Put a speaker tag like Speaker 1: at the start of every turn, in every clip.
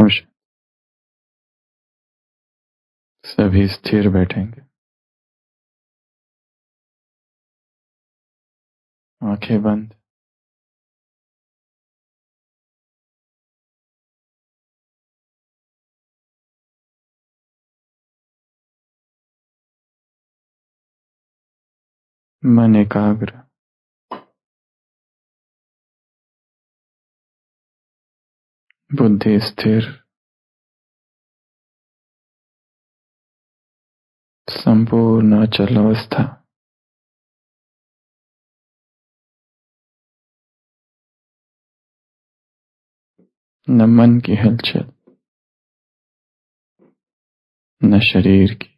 Speaker 1: खामोश। सभी स्थिर बैठेंगे, आंखें बंद। मन एकाग्र, बुद्धि स्थिर, संपूर्ण अचल अवस्था। न मन की हलचल, न शरीर की।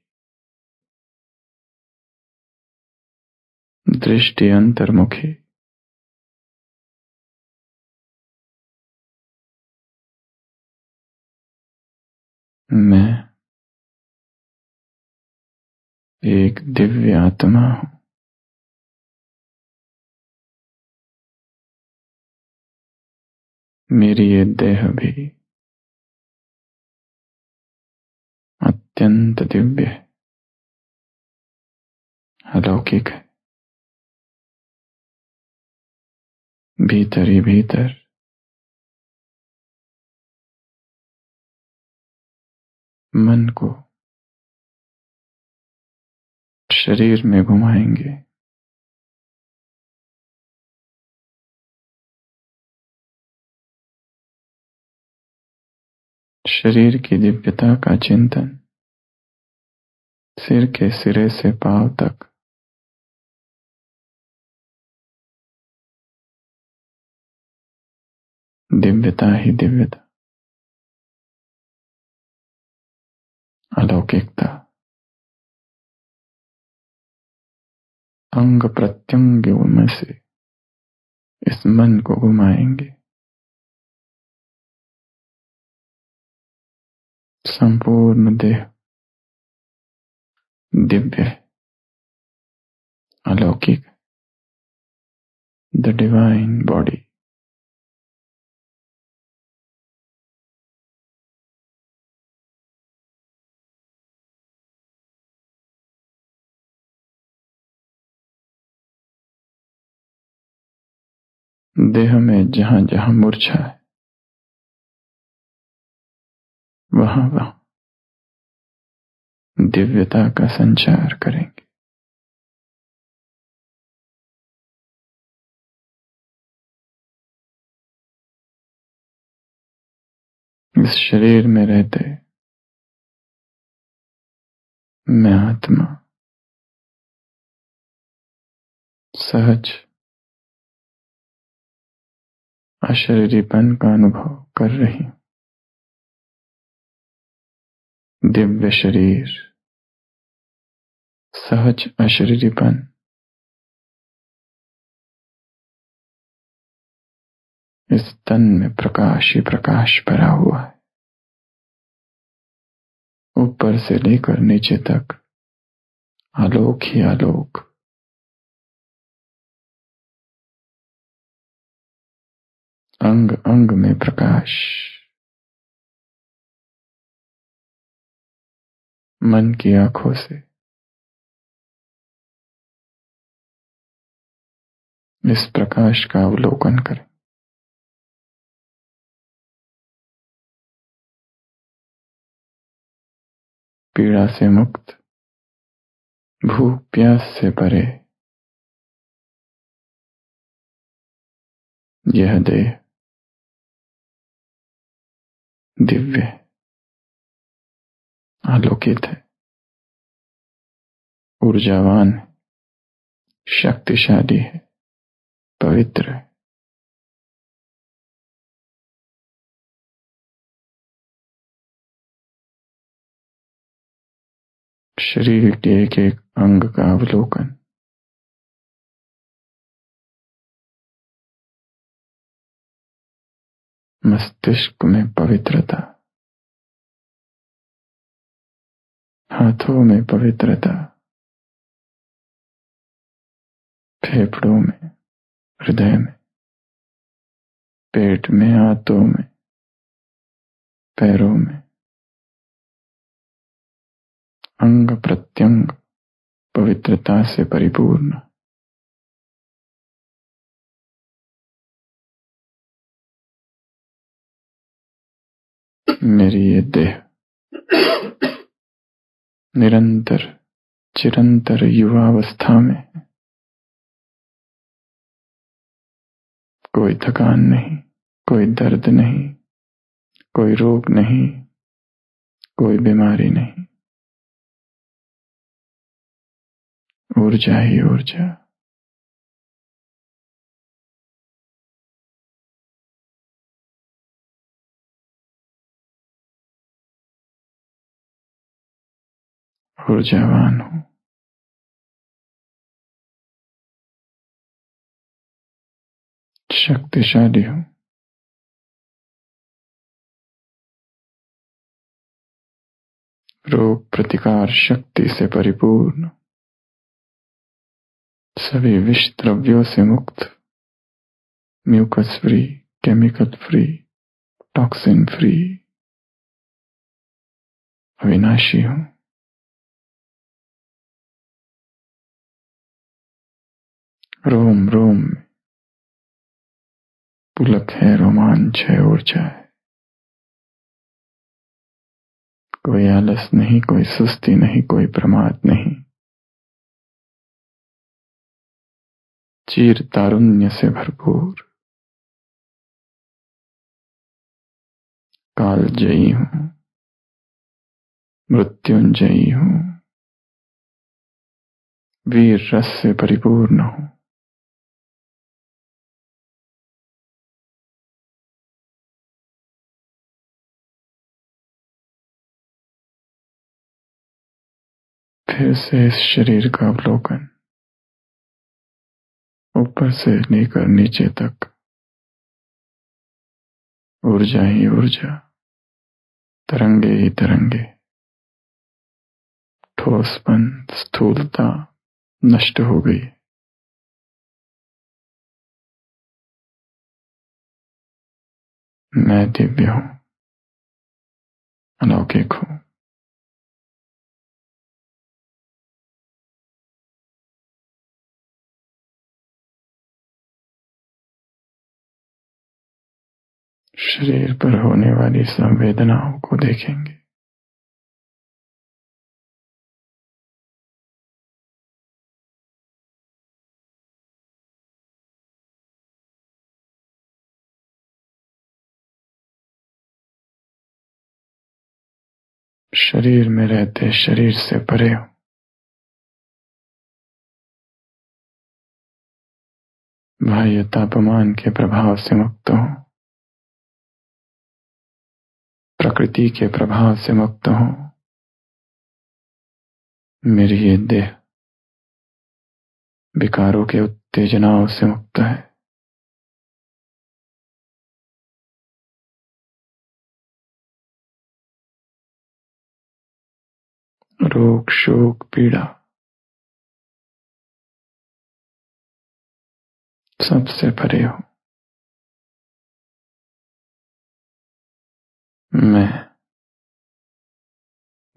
Speaker 1: दृष्टि अंतर्मुखी। मैं एक दिव्य आत्मा हूं। मेरी ये देह भी अत्यंत दिव्य है, अलौकिक है। भीतर ही भीतर मन को शरीर में घुमाएंगे। शरीर की दिव्यता का चिंतन सिर के सिरे से पांव तक। दिव्यता ही दिव्यता, अलौकिकता। अंग प्रत्यंग में से इस मन को घुमाएंगे। संपूर्ण देह दिव्य है, अलौकिक। The divine body. देह में जहां जहां मूर्छा है, वहां वहां दिव्यता का संचार करेंगे। इस शरीर में रहते मैं आत्मा सहज अशरीरीपन का अनुभव कर रही हूं। दिव्य शरीर, सहज अशरीरीपन। इस तन में प्रकाश ही प्रकाश भरा हुआ है, ऊपर से लेकर नीचे तक आलोक ही आलोक। अंग अंग में प्रकाश। मन की आंखों से इस प्रकाश का अवलोकन करें। पीड़ा से मुक्त, भूख प्यास से परे यह देह दिव्य है, आलोकित है, ऊर्जावान है, शक्तिशाली है, पवित्र है। शरीर के एक एक अंग का अवलोकन। मस्तिष्क में पवित्रता, हाथों में पवित्रता, फेफड़ों में, हृदय में, पेट में, आंतों में पैरों में, अंग प्रत्यंग पवित्रता से परिपूर्ण। मेरी ये देह निरंतर चिरंतर युवावस्था में है। कोई थकान नहीं, कोई दर्द नहीं, कोई रोग नहीं, कोई बीमारी नहीं। ऊर्जा ही ऊर्जा। ऊर्जावान हूं, शक्तिशाली हूं। रोग प्रतिकार शक्ति से परिपूर्ण, सभी विष द्रव्यों से मुक्त, mucus free, chemical free, toxin free, अविनाशी हूं। रोम रोम में पुलक है, रोमांच है, ऊर्जा है। कोई आलस नहीं, कोई सुस्ती नहीं, कोई प्रमाद नहीं। चीर तारुण्य से भरपूर, काल जयी हूं, मृत्युंजयी हूं, वीर रस से परिपूर्ण हूं। फिर से इस शरीर का अवलोकन, ऊपर से लेकर नीचे तक ऊर्जा ही ऊर्जा, तरंगे ही तरंगे। ठोसपन, स्थूलता नष्ट हो गई। मैं दिव्य हूं, अलौकिक हूं। शरीर पर होने वाली संवेदनाओं को देखेंगे। शरीर में रहते शरीर से परे हो। बाह्य तापमान के प्रभाव से मुक्त हो, प्रकृति के प्रभाव से मुक्त हो। मेरी ये देह विकारों के उत्तेजनाओं से मुक्त है। रोग शोक पीड़ा सबसे परे हो। मैं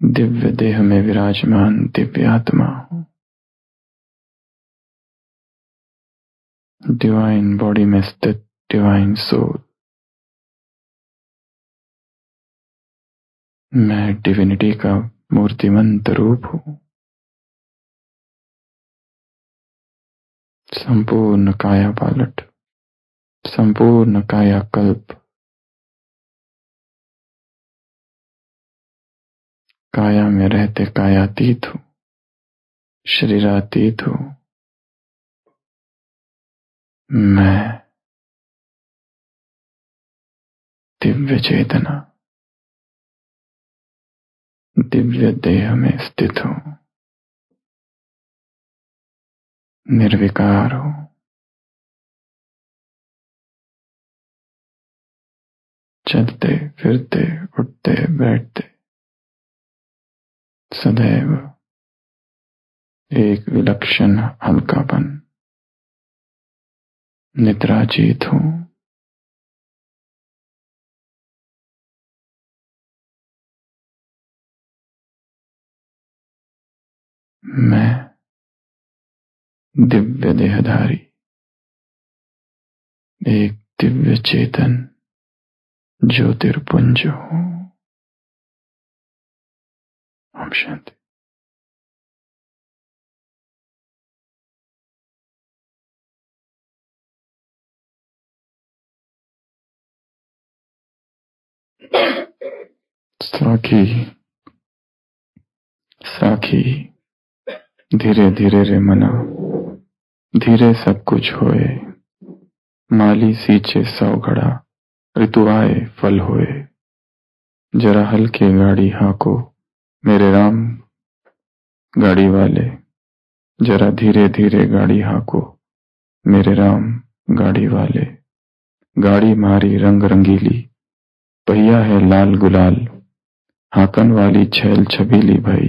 Speaker 1: दिव्य देह में विराजमान दिव्य आत्मा हूं। डिवाइन बॉडी में स्थित डिवाइन सोल। मैं डिविनिटी का मूर्तिमंत रूप हूं। संपूर्ण काया पालट, संपूर्ण कायाकल्प, काया में रहते कायातीत हूं, शरीरातीत हूं। मैं दिव्य चेतना दिव्य देह में स्थित हूं, निर्विकार हूं। चलते फिरते उठते बैठते सदैव एक विलक्षण हल्कापन, निद्राजीत हूं। मैं दिव्य देहधारी एक दिव्य चेतन ज्योतिर्पुंज हूं। ओम शांति। साखी साखी धीरे धीरे रे मना, धीरे सब कुछ होए। माली सींचे सौ घड़ा, ऋतु आए फल होए। जरा हल्के गाड़ी हाको मेरे राम गाड़ी वाले, जरा धीरे धीरे गाड़ी हाको मेरे राम गाड़ी वाले। गाड़ी मारी रंग रंगीली, पहिया है लाल गुलाल। हाकन वाली छैल छबीली भई,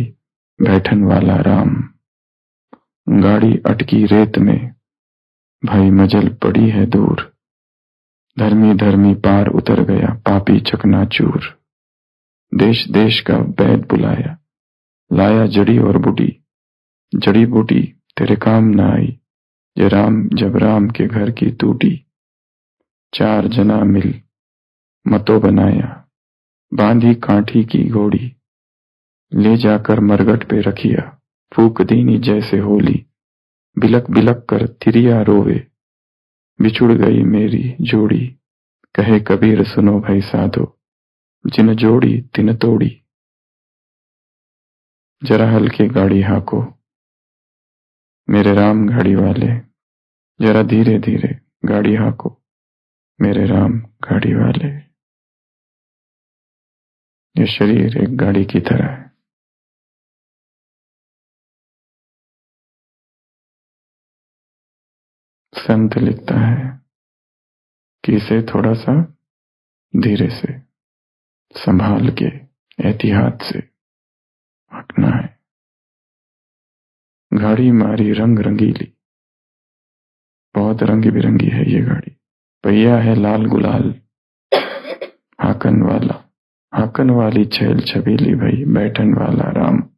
Speaker 1: बैठन वाला राम। गाड़ी अटकी रेत में, भाई मजल पड़ी है दूर। धर्मी धर्मी पार उतर गया, पापी चकनाचूर। देश देश का वैद बुलाया, लाया जड़ी और बूटी। जड़ी बूटी तेरे काम न आई, जब राम के घर की टूटी। चार जना मिल मतो बनाया, बांधी कांठी की घोड़ी। ले जाकर मरगट पे रखिया, फूक दीनी जैसे होली। बिलक बिलक कर तिरिया रोवे, बिछुड़ गई मेरी जोड़ी। कहे कबीर सुनो भाई साधो, जिन जोड़ी तिन तोड़ी। जरा हल्के गाड़ी हाको मेरे राम गाड़ी वाले, जरा धीरे धीरे गाड़ी हाको मेरे राम गाड़ी वाले। ये शरीर एक गाड़ी की तरह है। संत लिखता है कि इसे थोड़ा सा धीरे से, संभाल के, एहतियात से हटना है। गाड़ी मारी रंग रंगीली, बहुत रंग बिरंगी है ये गाड़ी। पहिया है लाल गुलाल, हाकन वाली छैल छबीली भई, बैठन वाला राम।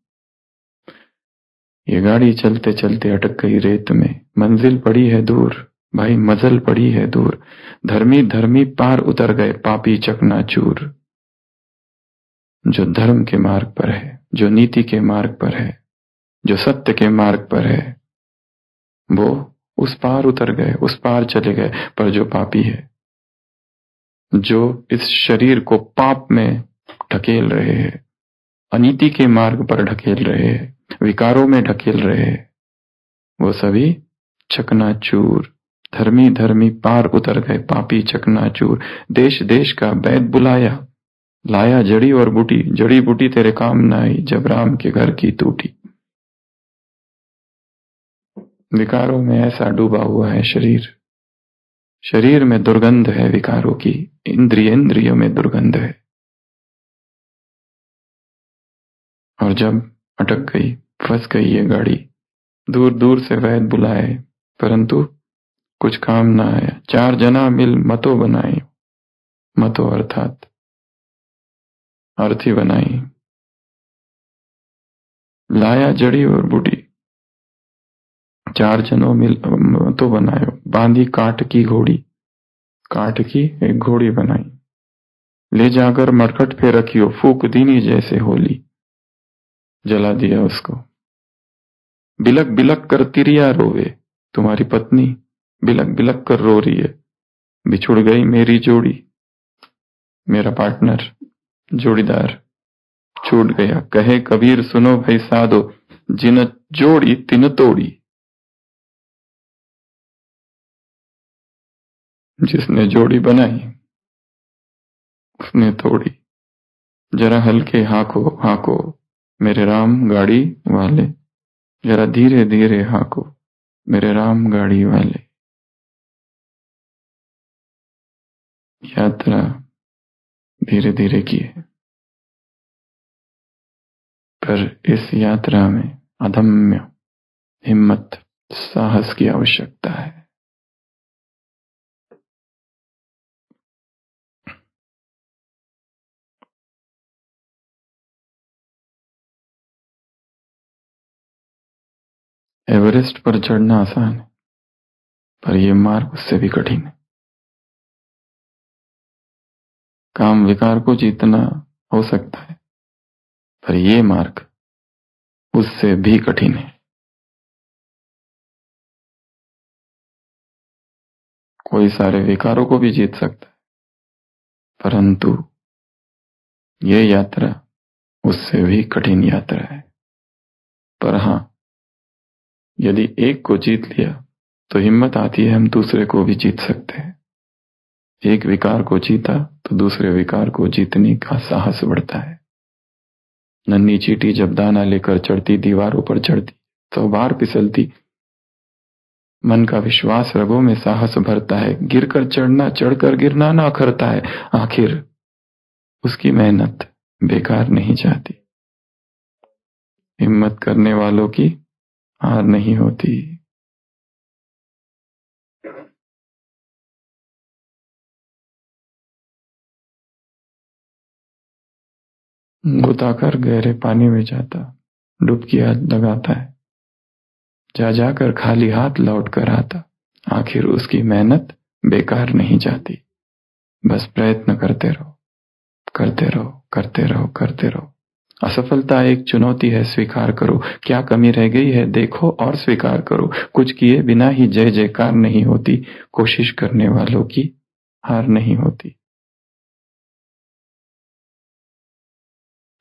Speaker 1: ये गाड़ी चलते चलते अटक गई रेत में, मंजिल पड़ी है दूर। भाई मजल पड़ी है दूर। धर्मी धर्मी पार उतर गए, पापी चकनाचूर। जो धर्म के मार्ग पर है, जो नीति के मार्ग पर है, जो सत्य के मार्ग पर है, वो उस पार उतर गए, उस पार चले गए। पर जो पापी है, जो इस शरीर को पाप में ढकेल रहे हैं, अनीति के मार्ग पर ढकेल रहे हैं, विकारों में ढकेल रहे हैं, वो सभी चकनाचूर। धर्मी धर्मी पार उतर गए, पापी चकनाचूर। देश देश का वैद बुलाया, लाया जड़ी और बूटी। जड़ी बूटी तेरे काम न आई, जब राम के घर की टूटी। विकारों में ऐसा डूबा हुआ है शरीर। शरीर में दुर्गंध है विकारों की, इंद्रियों में दुर्गंध है। और जब अटक गई, फंस गई ये गाड़ी, दूर दूर से वैद बुलाए, परंतु कुछ काम ना आया। चार जना मिल मतो बनाई, मतो अर्थात अर्थी बनाई। लाया जड़ी और बूटी, चार जनों मिल मतो बनायो। बांधी काठ की घोड़ी, काठ की एक घोड़ी बनाई। ले जाकर मरकट पे रखियो, फूक दीनी जैसे होली। जला दिया उसको। बिलक बिलक कर तिरिया रोवे, तुम्हारी पत्नी बिलक बिलक कर रो रही है। बिछुड़ गई मेरी जोड़ी, मेरा पार्टनर, जोड़ीदार छूट गया। कहे कबीर सुनो भाई साधो, जिन जोड़ी तिन तोड़ी। जिसने जोड़ी बनाई उसने तोड़ी। जरा हल्के हाको हाको मेरे राम गाड़ी वाले, जरा धीरे धीरे हाको मेरे राम गाड़ी वाले। यात्रा धीरे धीरे की है, पर इस यात्रा में अदम्य हिम्मत, साहस की आवश्यकता है। एवरेस्ट पर चढ़ना आसान है, पर यह मार्ग उससे भी कठिन है। काम विकार को जीतना हो सकता है, पर यह मार्ग उससे भी कठिन है। कोई सारे विकारों को भी जीत सकता है, परंतु यह यात्रा उससे भी कठिन यात्रा है। पर हां, यदि एक को जीत लिया तो हिम्मत आती है, हम दूसरे को भी जीत सकते हैं। एक विकार को जीता तो दूसरे विकार को जीतने का साहस बढ़ता है। नन्ही चींटी जब दाना लेकर चढ़ती, दीवारों पर चढ़ती तो बार फिसलती, मन का विश्वास रगों में साहस भरता है। गिरकर चढ़ना, चढ़कर गिरना ना अखरता है, आखिर उसकी मेहनत बेकार नहीं जाती। हिम्मत करने वालों की हार नहीं होती। गुताकर गहरे पानी में जाता, डुबकी लगाता है, जा जाकर खाली हाथ लौट कर आता, आखिर उसकी मेहनत बेकार नहीं जाती। बस प्रयत्न करते रहो, करते रहो, करते रहो, करते रहो। असफलता एक चुनौती है, स्वीकार करो। क्या कमी रह गई है देखो और स्वीकार करो। कुछ किए बिना ही जय जयकार नहीं होती, कोशिश करने वालों की हार नहीं होती।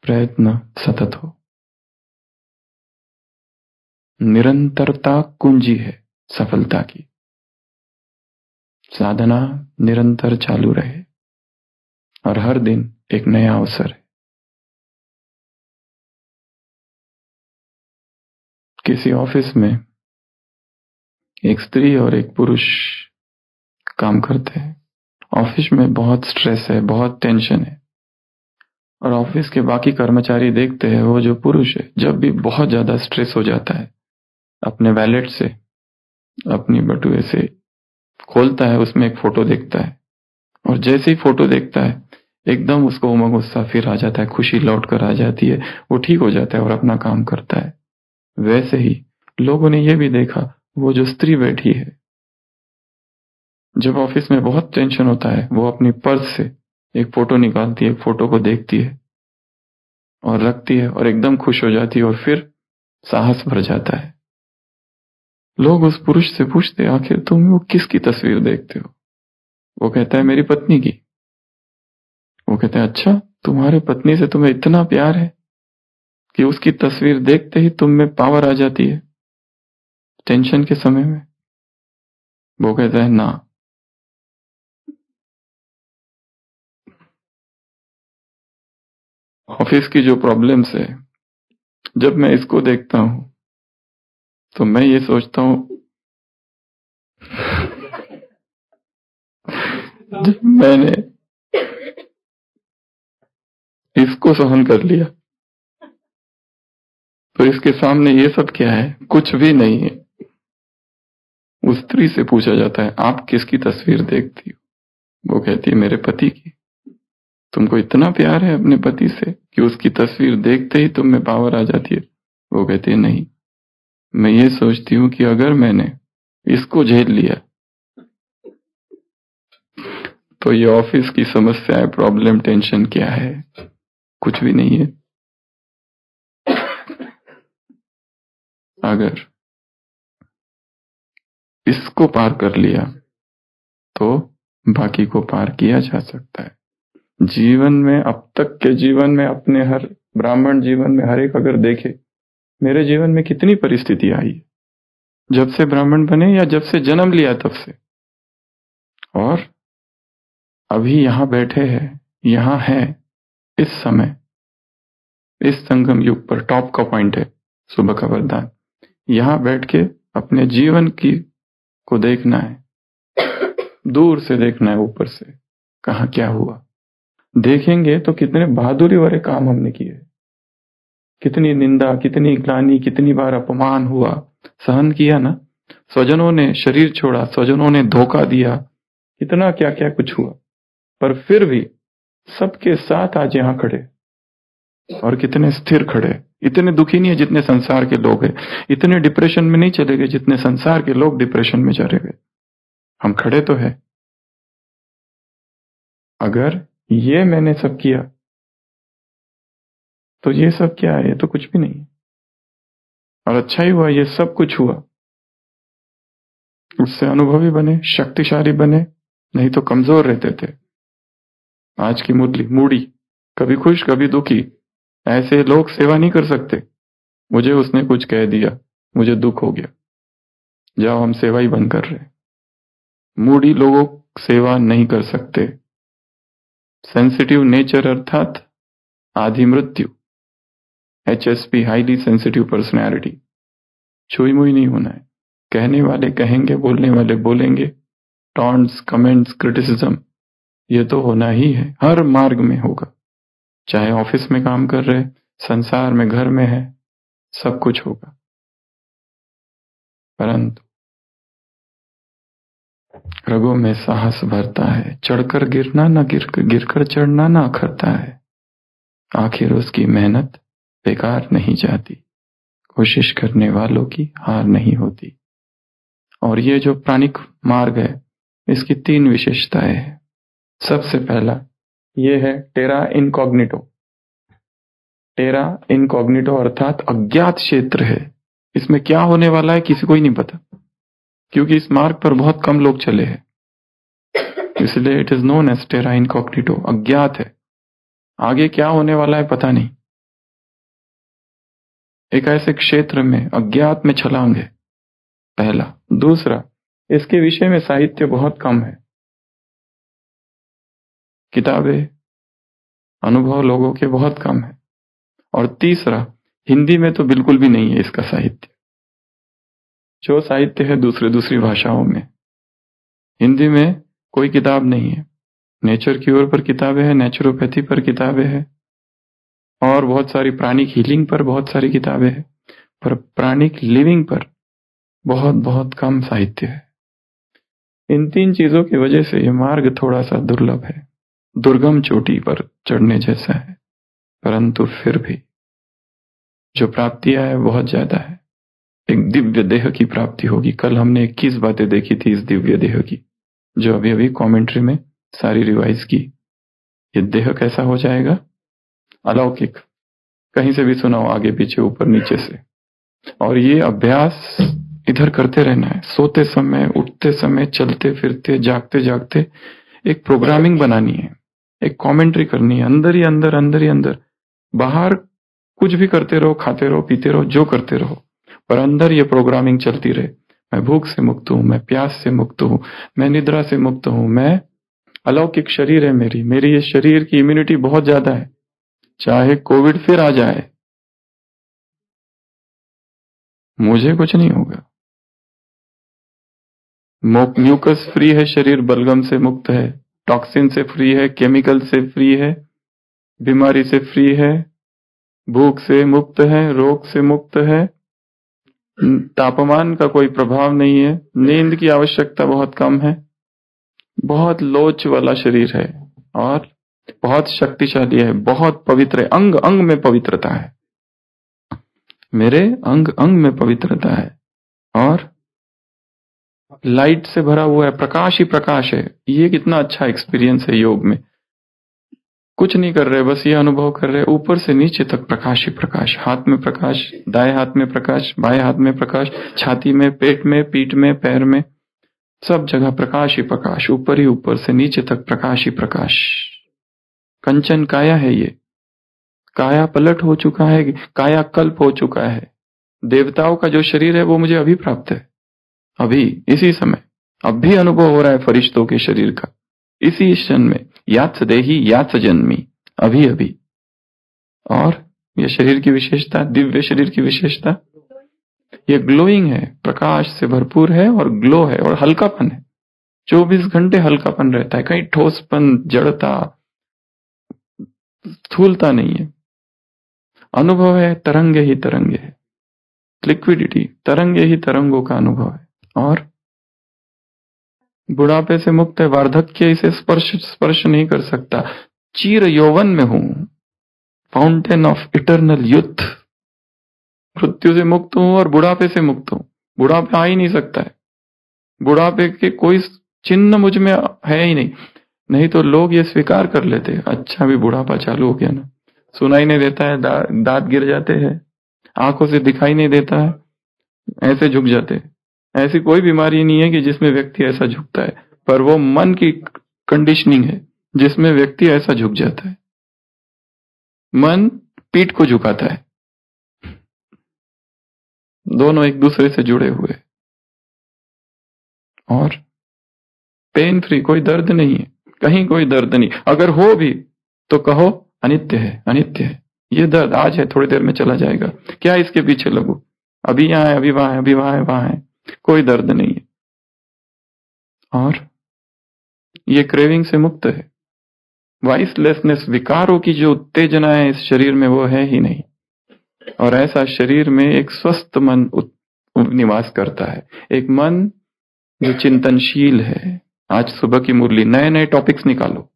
Speaker 1: प्रयत्न सतत हो। निरंतरता कुंजी है सफलता की। साधना निरंतर चालू रहे और हर दिन एक नया अवसर है। किसी ऑफिस में एक स्त्री और एक पुरुष काम करते हैं। ऑफिस में बहुत स्ट्रेस है, बहुत टेंशन है, और ऑफिस के बाकी कर्मचारी देखते हैं वो जो पुरुष है जब भी बहुत ज्यादा स्ट्रेस हो जाता है, अपने वैलेट से, अपनी बटुए से खोलता है, उसमें एक फोटो देखता है, और जैसे ही फोटो देखता है एकदम उसको उमंग गुस्सा फिर आ जाता है, खुशी लौट कर आ जाती है, वो ठीक हो जाता है और अपना काम करता है। वैसे ही लोगों ने यह भी देखा, वो जो स्त्री बैठी है, जब ऑफिस में बहुत टेंशन होता है वो अपनी पर्स से एक फोटो निकालती है, एक फोटो को देखती है और रखती है और एकदम खुश हो जाती है और फिर साहस भर जाता है। लोग उस पुरुष से पूछते, आखिर तुम वो किसकी तस्वीर देखते हो? वो कहता है मेरी पत्नी की। वो कहते हैं अच्छा, तुम्हारे पत्नी से तुम्हें इतना प्यार है कि उसकी तस्वीर देखते ही तुम में पावर आ जाती है टेंशन के समय में? वो कहता है ना, ऑफिस की जो प्रॉब्लम्स है, जब मैं इसको देखता हूं तो मैं ये सोचता हूं जब मैंने इसको सहन कर लिया तो इसके सामने ये सब क्या है? कुछ भी नहीं है। उस स्त्री से पूछा जाता है आप किसकी तस्वीर देखती हो? वो कहती है मेरे पति की। तुमको इतना प्यार है अपने पति से कि उसकी तस्वीर देखते ही तुम में पावर आ जाती है? वो कहती है नहीं, मैं ये सोचती हूं कि अगर मैंने इसको झेल लिया तो ये ऑफिस की समस्याएं, प्रॉब्लम, टेंशन क्या है? कुछ भी नहीं है। अगर इसको पार कर लिया तो बाकी को पार किया जा सकता है। जीवन में, अब तक के जीवन में, अपने हर ब्राह्मण जीवन में हर एक अगर देखे, मेरे जीवन में कितनी परिस्थिति आई है, जब से ब्राह्मण बने या जब से जन्म लिया तब से, और अभी यहां बैठे हैं, यहां है इस समय, इस संगम युग पर टॉप का पॉइंट है सुबह का वरदान। यहां बैठ के अपने जीवन की को देखना है, दूर से देखना है, ऊपर से कहां क्या हुआ। देखेंगे तो कितने बहादुरी वाले काम हमने किए, कितनी निंदा, कितनी ग्लानि, कितनी बार अपमान हुआ, सहन किया ना। स्वजनों ने शरीर छोड़ा, स्वजनों ने धोखा दिया, कितना क्या क्या कुछ हुआ, पर फिर भी सबके साथ आज यहां खड़े। और कितने स्थिर खड़े, इतने दुखी नहीं है जितने संसार के लोग हैं, इतने डिप्रेशन में नहीं चले गए जितने संसार के लोग डिप्रेशन में चले गए। हम खड़े तो है। अगर ये मैंने सब किया तो ये सब क्या है? ये तो कुछ भी नहीं है। और अच्छा ही हुआ ये सब कुछ हुआ, उससे अनुभवी बने, शक्तिशाली बने, नहीं तो कमजोर रहते थे। आज की मुरली मूडी, कभी खुश कभी दुखी, ऐसे लोग सेवा नहीं कर सकते। मुझे उसने कुछ कह दिया, मुझे दुख हो गया, जाओ हम सेवा ही बंद कर रहे। मूडी लोगों सेवा नहीं कर सकते। सेंसिटिव नेचर अर्थात आधी मृत्यु, HSP हाईली सेंसिटिव पर्सनैलिटी, छुई मुई नहीं होना है। कहने वाले कहेंगे, बोलने वाले बोलेंगे, टॉन्ट्स, कमेंट्स, क्रिटिसिज्म, ये तो होना ही है, हर मार्ग में होगा। चाहे ऑफिस में काम कर रहे, संसार में, घर में है, सब कुछ होगा। परंतु रगों में साहस भरता है, चढ़कर गिरना ना, गिरकर चढ़ना ना अखरता है। आखिर उसकी मेहनत बेकार नहीं जाती, कोशिश करने वालों की हार नहीं होती। और ये जो प्राणिक मार्ग है, इसकी 3 विशेषताएं हैं। सबसे पहला ये है टेरा इनकॉग्निटो। टेरा इनकॉग्निटो अर्थात अज्ञात क्षेत्र है। इसमें क्या होने वाला है किसी को ही नहीं पता, क्योंकि इस मार्ग पर बहुत कम लोग चले हैं, इसलिए it is known as terra incognito. अज्ञात है, आगे क्या होने वाला है पता नहीं। एक ऐसे क्षेत्र में अज्ञात में छलांग है, पहला। दूसरा, इसके विषय में साहित्य बहुत कम है, किताबें, अनुभव लोगों के बहुत कम है। और तीसरा, हिंदी में तो बिल्कुल भी नहीं है इसका साहित्य। जो साहित्य है दूसरी भाषाओं में, हिंदी में कोई किताब नहीं है। नेचर क्यूर पर किताबें हैं, नेचुरोपैथी पर किताबें हैं, और बहुत सारी प्राणिक हीलिंग पर बहुत सारी किताबें हैं, पर प्राणिक लिविंग पर बहुत बहुत कम साहित्य है। इन 3 चीजों की वजह से यह मार्ग थोड़ा सा दुर्लभ है, दुर्गम चोटी पर चढ़ने जैसा है, परंतु फिर भी जो प्राप्तियां है बहुत ज्यादा है। एक दिव्य देह की प्राप्ति होगी। कल हमने 21 बातें देखी थी इस दिव्य देह की, जो अभी अभी कमेंट्री में सारी रिवाइज की। ये देह कैसा हो जाएगा? अलौकिक। कहीं से भी सुनाओ, आगे पीछे ऊपर नीचे से। और ये अभ्यास इधर करते रहना है, सोते समय, उठते समय, चलते फिरते, जागते जागते एक प्रोग्रामिंग बनानी है, एक कमेंट्री करनी है, अंदर ही अंदर, अंदर ही अंदर। बाहर कुछ भी करते रहो, खाते रहो, पीते रहो, जो करते रहो, पर अंदर ये प्रोग्रामिंग चलती रहे। मैं भूख से मुक्त हूं, मैं प्यास से मुक्त हूं, मैं निद्रा से मुक्त हूं, मैं अलौकिक शरीर है मेरी ये शरीर की इम्यूनिटी बहुत ज्यादा है, चाहे कोविड फिर आ जाए मुझे कुछ नहीं होगा। म्यूकस फ्री है शरीर, बलगम से मुक्त है, टॉक्सिन से फ्री है, केमिकल से फ्री है, बीमारी से फ्री है, भूख से मुक्त है, रोग से मुक्त है, तापमान का कोई प्रभाव नहीं है, नींद की आवश्यकता बहुत कम है, बहुत लोच वाला शरीर है और बहुत शक्तिशाली है, बहुत पवित्र है, अंग अंग में पवित्रता है, मेरे अंग अंग में पवित्रता है, और लाइट से भरा हुआ है, प्रकाश ही प्रकाश है। ये कितना अच्छा एक्सपीरियंस है योग में। कुछ नहीं कर रहे, बस ये अनुभव कर रहे, ऊपर से नीचे तक प्रकाश ही प्रकाश। हाथ में प्रकाश, दाएं हाथ में प्रकाश, बाएं हाथ में प्रकाश, छाती में, पेट में, पीठ में, पैर में, सब जगह प्रकाश ही प्रकाश, ऊपर ही ऊपर से नीचे तक प्रकाश ही प्रकाश। कंचन काया है ये, काया पलट हो चुका है, काया कल्प हो चुका है। देवताओं का जो शरीर है वो मुझे अभी प्राप्त है, अभी इसी समय, अब भी अनुभव हो रहा है फरिश्तों के शरीर का, इसी क्षण में। यात्स देही यात्स जन्मी, अभी अभी। और यह शरीर की विशेषता, दिव्य शरीर की विशेषता, ये ग्लोइंग है, प्रकाश से भरपूर है और ग्लो है और हल्कापन है। 24 घंटे हल्कापन रहता है, कहीं ठोसपन, जड़ता, स्थूलता नहीं है। अनुभव है तरंगे ही तरंगे है, लिक्विडिटी, तरंगे ही तरंगों का अनुभव है। और बुढ़ापे से मुक्त है, वार्धक्य इसे स्पर्श नहीं कर सकता। चीर यौवन में हूं, फाउंटेन ऑफ इटर्नल यूथ। मृत्यु से मुक्त हूं और बुढ़ापे से मुक्त हूं। बुढ़ापा आ ही नहीं सकता है, बुढ़ापे के कोई चिन्ह मुझ में है ही नहीं। नहीं तो लोग ये स्वीकार कर लेते, अच्छा भी बुढ़ापा चालू हो गया ना, सुनाई नहीं देता है, दांत गिर जाते हैं, आंखों से दिखाई नहीं देता है, ऐसे झुक जाते हैं। ऐसी कोई बीमारी नहीं है कि जिसमें व्यक्ति ऐसा झुकता है, पर वो मन की कंडीशनिंग है जिसमें व्यक्ति ऐसा झुक जाता है। मन पीठ को झुकाता है, दोनों एक दूसरे से जुड़े हुए, और पेन फ्री, कोई दर्द नहीं है, कहीं कोई दर्द नहीं। अगर हो भी तो कहो अनित्य है, अनित्य है, ये दर्द आज है, थोड़ी देर में चला जाएगा, क्या इसके पीछे लगो, अभी यहां है, अभी वहां है, अभी वहां है, वहां है, कोई दर्द नहीं है। और ये क्रेविंग से मुक्त है। वाइसलेसनेस, विकारों की जो उत्तेजना है इस शरीर में वो है ही नहीं। और ऐसा शरीर में एक स्वस्थ मन निवास करता है, एक मन जो चिंतनशील है। आज सुबह की मुरली, नए नए टॉपिक्स निकालो।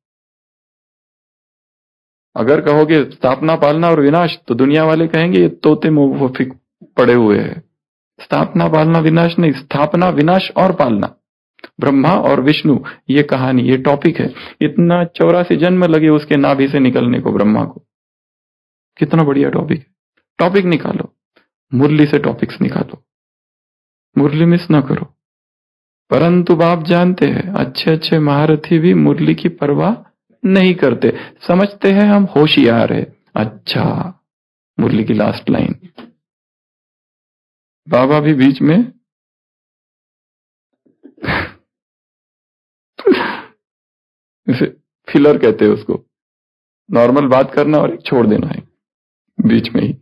Speaker 1: अगर कहोगे स्थापना पालना और विनाश, तो दुनिया वाले कहेंगे ये तोते मुंह पड़े हुए हैं। स्थापना पालना विनाश नहीं, स्थापना विनाश और पालना, ब्रह्मा और विष्णु, ये कहानी, ये टॉपिक है। इतना 84 जन्म लगे उसके नाभि से निकलने को ब्रह्मा को, कितना बढ़िया टॉपिक है। टॉपिक निकालो, मुरली से टॉपिक्स निकालो, मुरली मिस ना करो। परंतु आप जानते हैं अच्छे अच्छे महारथी भी मुरली की परवाह नहीं करते, समझते हैं हम होशियार है। अच्छा, मुरली की लास्ट लाइन, बाबा भी बीच में इसे फिलर कहते हैं उसको, नॉर्मल बात करना और एक छोड़ देना है बीच में ही,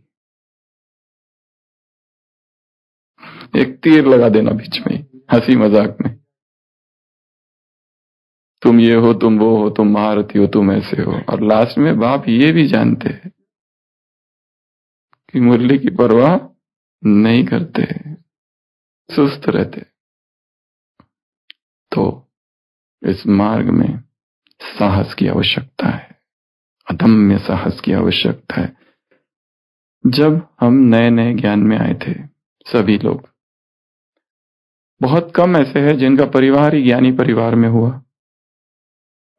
Speaker 1: एक तीर लगा देना बीच में ही, हंसी मजाक में, तुम ये हो, तुम वो हो, तुम महारथी हो, तुम ऐसे हो। और लास्ट में बाप ये भी जानते हैं कि मुरली की परवाह नहीं करते, सुस्त रहते। तो इस मार्ग में साहस की आवश्यकता है, अदम्य साहस की आवश्यकता है। जब हम नए नए ज्ञान में आए थे, सभी लोग, बहुत कम ऐसे हैं जिनका परिवार ही ज्ञानी परिवार में हुआ,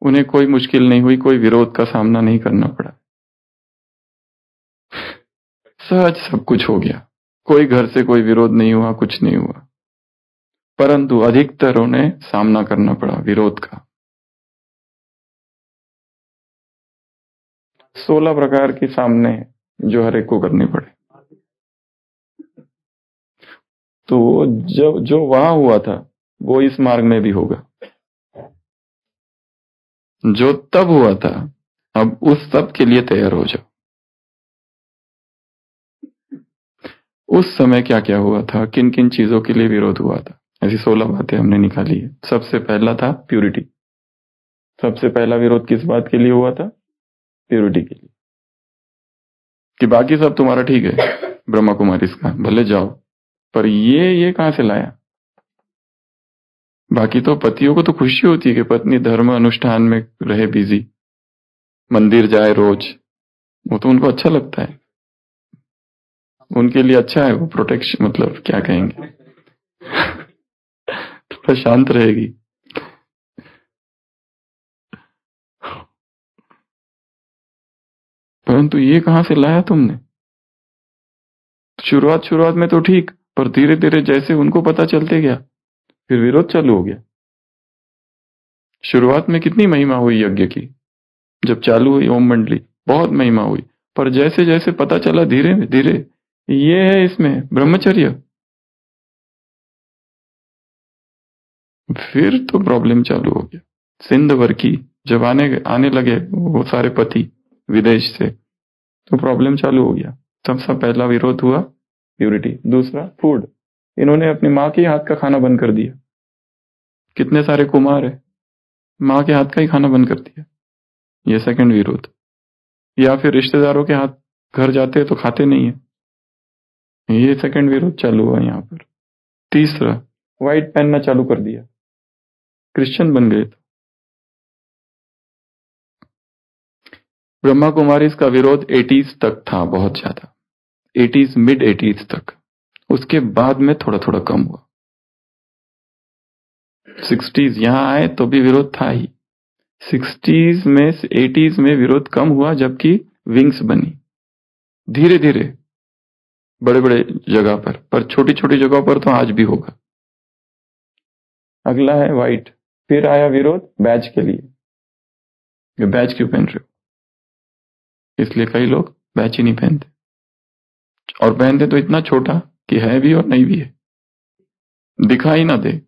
Speaker 1: उन्हें कोई मुश्किल नहीं हुई, कोई विरोध का सामना नहीं करना पड़ा, सहज सब कुछ हो गया, कोई घर से कोई विरोध नहीं हुआ, कुछ नहीं हुआ। परंतु अधिकतर उन्हें सामना करना पड़ा विरोध का। 16 प्रकार के सामने जो हर एक को करने पड़े। तो जब जो वहां हुआ था वो इस मार्ग में भी होगा, जो तब हुआ था अब उस सब के लिए तैयार हो जाओ। उस समय क्या क्या हुआ था, किन किन चीजों के लिए विरोध हुआ था, ऐसी 16 बातें हमने निकाली है। सबसे पहला था प्यूरिटी। सबसे पहला विरोध किस बात के लिए हुआ था? प्यूरिटी के लिए, कि बाकी सब तुम्हारा ठीक है, ब्रह्मा कुमारी का भले जाओ, पर ये कहां से लाया? बाकी तो पतियों को तो खुशी होती है कि पत्नी धर्म अनुष्ठान में रहे बिजी, मंदिर जाए रोज, वो तो उनको अच्छा लगता है, उनके लिए अच्छा है वो प्रोटेक्शन, मतलब क्या कहेंगे, थोड़ा शांत रहेगी। परंतु ये कहां से लाया तुमने? शुरुआत में तो ठीक, पर धीरे धीरे जैसे उनको पता चलते गया फिर विरोध चालू हो गया। शुरुआत में कितनी महिमा हुई यज्ञ की, जब चालू हुई ओम मंडली बहुत महिमा हुई, पर जैसे जैसे पता चला धीरे धीरे ये है इसमें ब्रह्मचर्य, फिर तो प्रॉब्लम चालू हो गया। सिंधवर की जब आने लगे वो सारे पति विदेश से, तो प्रॉब्लम चालू हो गया। सबसे पहला विरोध हुआ प्यूरिटी। दूसरा फूड, इन्होंने अपनी माँ के हाथ का खाना बंद कर दिया। कितने सारे कुमार है, माँ के हाथ का ही खाना बंद कर दिया, ये सेकंड विरोध। या फिर रिश्तेदारों के हाथ घर जाते तो खाते नहीं है, ये सेकंड विरोध चालू हुआ यहाँ पर। तीसरा, व्हाइट पहनना चालू कर दिया, क्रिश्चियन बन गए। तो ब्रह्मा कुमारीज का विरोध 80s तक था, बहुत ज्यादा, 80s, मिड 80s तक। उसके बाद में थोड़ा थोड़ा कम हुआ। 60s यहां आए तो भी विरोध था ही। 60s में, 80s में विरोध कम हुआ, जबकि विंग्स बनी धीरे धीरे बड़े बड़े जगह पर छोटी छोटी जगहों पर तो आज भी होगा। अगला है व्हाइट। फिर आया विरोध बैज के लिए। ये बैज क्यों पहन रहे हो? इसलिए कई लोग बैज ही नहीं पहनते, और पहनते तो इतना छोटा कि है भी और नहीं भी है, दिखाई ना दे,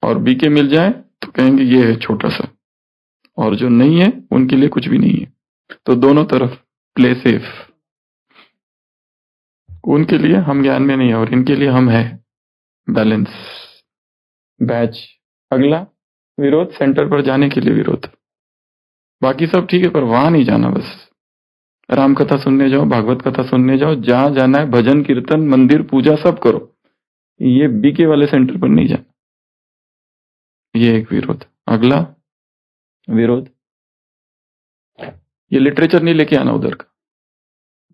Speaker 1: और बीके मिल जाए तो कहेंगे ये है छोटा सा, और जो नहीं है उनके लिए कुछ भी नहीं है। तो दोनों तरफ प्ले सेफ। उनके लिए हम ज्ञान में नहीं है, और इनके लिए हम है बैलेंस, बैच। अगला विरोध सेंटर पर जाने के लिए विरोध। बाकी सब ठीक है, पर वहां नहीं जाना। बस राम कथा सुनने जाओ, भागवत कथा सुनने जाओ, जहां जाना है भजन कीर्तन मंदिर पूजा सब करो, ये बीके वाले सेंटर पर नहीं जाना। ये एक विरोध। अगला विरोध, ये लिटरेचर नहीं लेके आना उधर का।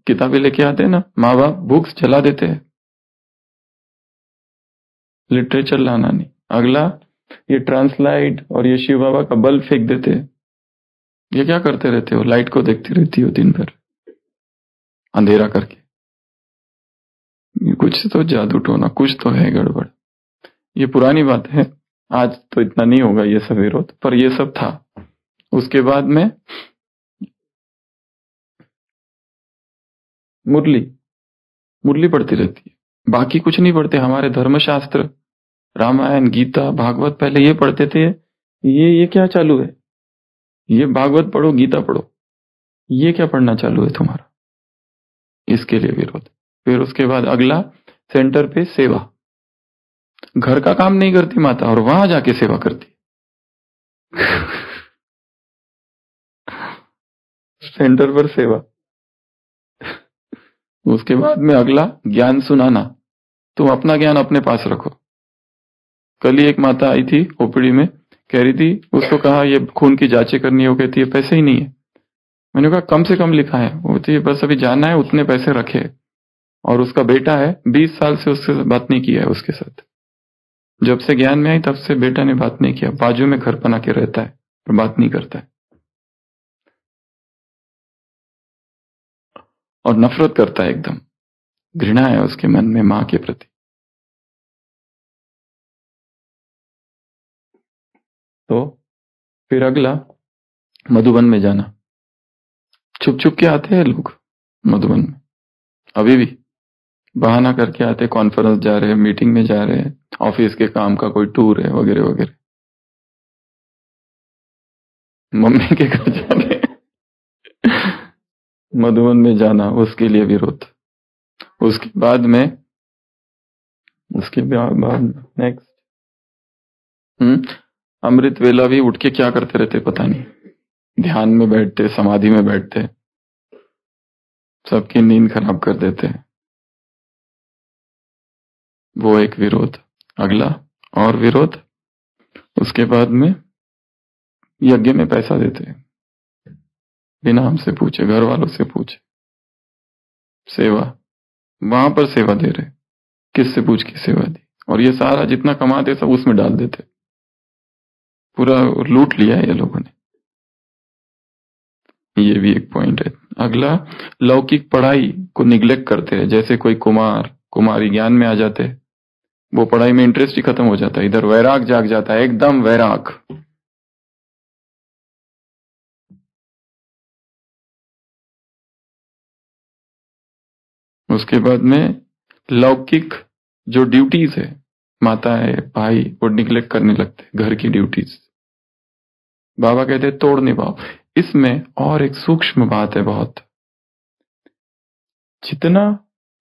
Speaker 1: किताबें लेके आते हैं ना, माँ बाप बुक्स जला देते हैं, लिटरेचर लाना नहीं। अगला ये ट्रांसलाइट और ये शिव बाबा का बल्ब फेंक देते हैं। ये क्या करते रहते हो? लाइट को देखती रहती हो दिन भर अंधेरा करके। कुछ तो जादू टोना, कुछ तो है गड़बड़। ये पुरानी बात है, आज तो इतना नहीं होगा ये सब विरोध, पर ये सब था। उसके बाद में मुरली, मुरली पढ़ती रहती है, बाकी कुछ नहीं पढ़ते। हमारे धर्मशास्त्र रामायण गीता भागवत पहले ये पढ़ते थे। ये क्या चालू है? ये भागवत पढ़ो गीता पढ़ो, ये क्या पढ़ना चालू है तुम्हारा? इसके लिए विरोध। फिर उसके बाद अगला सेंटर पे सेवा। घर का काम नहीं करती माता और वहां जाके सेवा करती। सेंटर पर सेवा। उसके बाद में अगला ज्ञान सुनाना। तुम अपना ज्ञान अपने पास रखो। कल ही एक माता आई थी ओपीडी में, कह रही थी, उसको कहा ये खून की जांचें करनी है, वो कहती है पैसे ही नहीं है। मैंने कहा कम से कम लिखा है। वो कहती है बस अभी जाना है, उतने पैसे रखे। और उसका बेटा है, 20 साल से उससे बात नहीं किया है उसके साथ। जब से ज्ञान में आई तब से बेटा ने बात नहीं किया। बाजू में घर बना के रहता है पर बात नहीं करता है, और नफरत करता है, एकदम घृणा है उसके मन में मां के प्रति। तो फिर अगला मधुबन में जाना। छुप छुप के आते हैं लोग मधुबन में, अभी भी बहाना करके आते, कॉन्फ्रेंस जा रहे हैं, मीटिंग में जा रहे हैं, ऑफिस के काम का कोई टूर है वगैरह वगैरह। मम्मी के घर जा रहे हैं, मधुबन में जाना, उसके लिए विरोध। उसके बाद नेक्स्ट अमृत वेला भी उठ के क्या करते रहते पता नहीं, ध्यान में बैठते, समाधि में बैठते, सबकी नींद खराब कर देते हैं। वो एक विरोध। अगला और विरोध, उसके बाद में यज्ञ में पैसा देते हैं बिना हमसे पूछे, घर वालों से पूछे। सेवा, वहां पर सेवा दे रहे, किससे पूछ के सेवा दी, और ये सारा जितना कमाते सब उसमें डाल देते, पूरा लूट लिया है ये लोगों ने। ये भी एक पॉइंट है। अगला लौकिक पढ़ाई को निग्लेक्ट करते हैं, जैसे कोई कुमार कुमारी ज्ञान में आ जाते हैं, वो पढ़ाई में इंटरेस्ट ही खत्म हो जाता है, इधर वैराग जाग जाता है, एकदम वैराग। उसके बाद में लौकिक जो ड्यूटीज है, माता है भाई, वो निग्लेक्ट करने लगते हैं, घर की ड्यूटीज। बाबा कहते हैं तोड़ नहीं पाओ। इसमें और एक सूक्ष्म बात है बहुत, जितना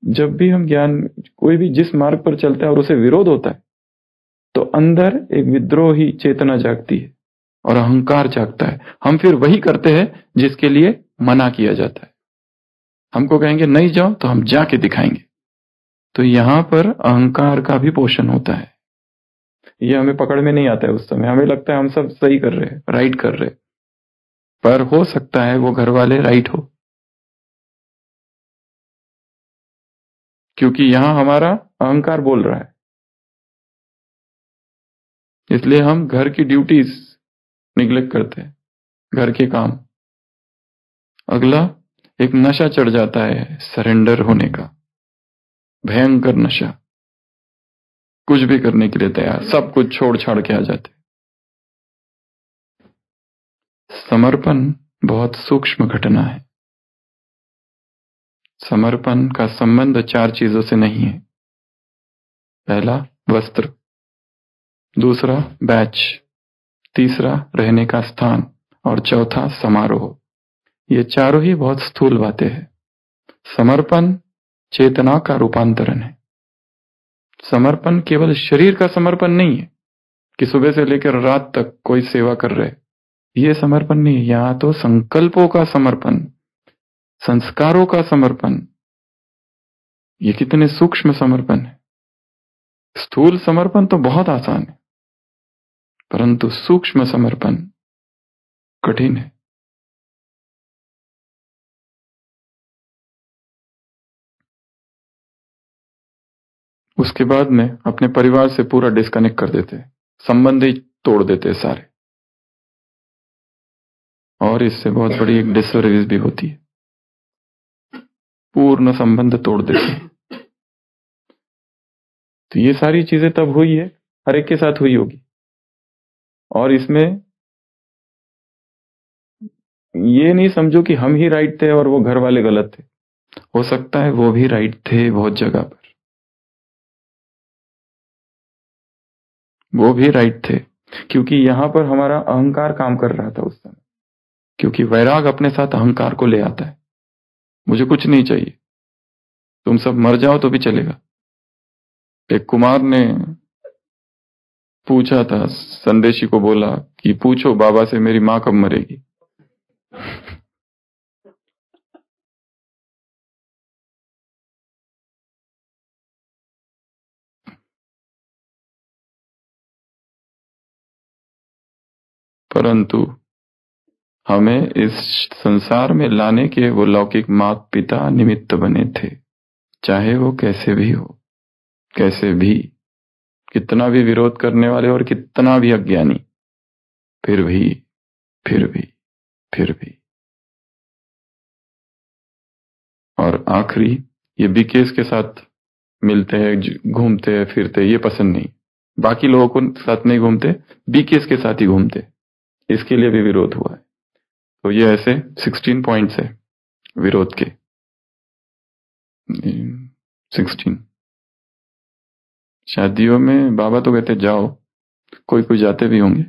Speaker 1: जब भी हम ज्ञान, कोई भी जिस मार्ग पर चलता है और उसे विरोध होता है, तो अंदर एक विद्रोही चेतना जागती है और अहंकार जागता है। हम फिर वही करते हैं जिसके लिए मना किया जाता है। हमको कहेंगे नहीं जाओ तो हम जाके दिखाएंगे। तो यहां पर अहंकार का भी पोषण होता है। ये हमें पकड़ में नहीं आता है उस समय, हमें लगता है हम सब सही कर रहे हैं, राइट कर रहे हैं, पर हो सकता है वो घर वाले राइट हो, क्योंकि यहां हमारा अहंकार बोल रहा है, इसलिए हम घर की ड्यूटीज निग्लेक्ट करते हैं, घर के काम। अगला एक नशा चढ़ जाता है सरेंडर होने का, भयंकर नशा। कुछ भी करने के लिए तैयार, सब कुछ छोड़ छाड़ के आ जाते। समर्पण बहुत सूक्ष्म घटना है। समर्पण का संबंध 4 चीजों से नहीं है। पहला वस्त्र, दूसरा बैच, तीसरा रहने का स्थान, और चौथा समारोह। ये चारों ही बहुत स्थूल बातें हैं। समर्पण चेतना का रूपांतरण है। समर्पण केवल शरीर का समर्पण नहीं है कि सुबह से लेकर रात तक कोई सेवा कर रहे, ये समर्पण नहीं है। यहां तो संकल्पों का समर्पण, संस्कारों का समर्पण, ये कितने सूक्ष्म समर्पण है। स्थूल समर्पण तो बहुत आसान है, परंतु सूक्ष्म समर्पण कठिन है। उसके बाद में अपने परिवार से पूरा डिस्कनेक्ट कर देते, संबंध ही तोड़ देते सारे, और इससे बहुत बड़ी एक डिसर्विस भी होती है, पूर्ण संबंध तोड़ देते। तो ये सारी चीजें तब हुई है, हर एक के साथ हुई होगी, और इसमें ये नहीं समझो कि हम ही राइट थे और वो घर वाले गलत थे। हो सकता है वो भी राइट थे बहुत जगह पर, वो भी राइट थे, क्योंकि यहां पर हमारा अहंकार काम कर रहा था उस समय। क्योंकि वैराग अपने साथ अहंकार को ले आता है, मुझे कुछ नहीं चाहिए, तुम सब मर जाओ तो भी चलेगा। एक कुमार ने पूछा था, संदेशी को बोला कि पूछो बाबा से मेरी मां कब मरेगी। परंतु हमें इस संसार में लाने के वो लौकिक माता पिता निमित्त बने थे, चाहे वो कैसे भी हो, कैसे भी, कितना भी विरोध करने वाले और कितना भी अज्ञानी, फिर भी फिर भी फिर भी। और आखिरी, ये बीकेस के साथ मिलते हैं, घूमते हैं फिरते, ये पसंद नहीं। बाकी लोगों को साथ नहीं घूमते, बीकेस के साथ ही घूमते, इसके लिए भी विरोध हुआ है। तो ये ऐसे 16 पॉइंट्स है विरोध के। 16 शादियों में बाबा तो कहते जाओ, कोई कोई जाते भी होंगे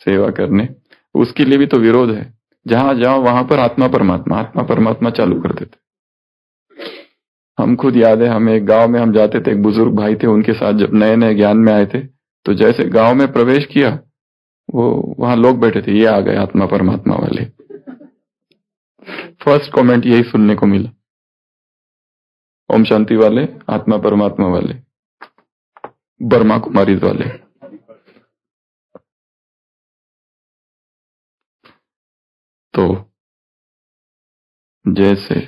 Speaker 1: सेवा करने, उसके लिए भी तो विरोध है। जहां जाओ वहां पर आत्मा परमात्मा आत्मा परमात्मा चालू कर देते। हम खुद याद है, हमें एक गांव में हम जाते थे, एक बुजुर्ग भाई थे, उनके साथ जब नए नए ज्ञान में आए थे, तो जैसे गांव में प्रवेश किया, वो वहां लोग बैठे थे, ये आ गए आत्मा परमात्मा वाले। फर्स्ट कमेंट यही सुनने को मिला, ओम शांति वाले, आत्मा परमात्मा वाले, ब्रह्मा कुमारीज वाले। तो जैसे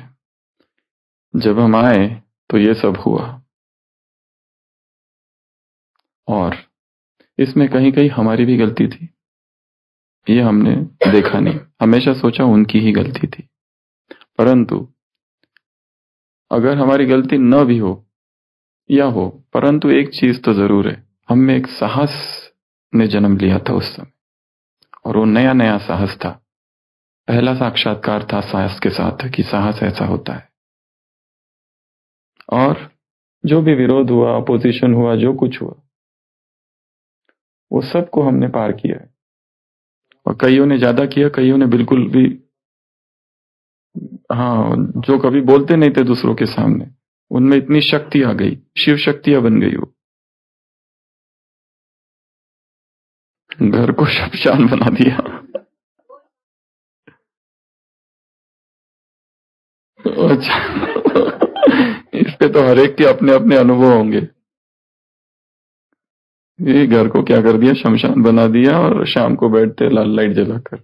Speaker 1: जब हम आए तो ये सब हुआ, और इसमें कहीं कहीं हमारी भी गलती थी, ये हमने देखा नहीं, हमेशा सोचा उनकी ही गलती थी। परंतु अगर हमारी गलती न भी हो या हो, परंतु एक चीज तो जरूर है, हम में एक साहस ने जन्म लिया था उस समय, और वो नया नया साहस था। पहला साक्षात्कार था साहस के साथ कि साहस ऐसा होता है। और जो भी विरोध हुआ, अपोजिशन हुआ, जो कुछ हुआ, वो सबको हमने पार किया है। और कईयों ने ज्यादा किया, कईयों ने बिल्कुल भी, हाँ, जो कभी बोलते नहीं थे दूसरों के सामने, उनमें इतनी शक्ति आ गई, शिव शक्तियां बन गई। वो घर को शमशान बना दिया। अच्छा इस पे तो हर एक के अपने अपने अनुभव होंगे। ये घर को क्या कर दिया, शमशान बना दिया, और शाम को बैठते लाल लाइट जलाकर।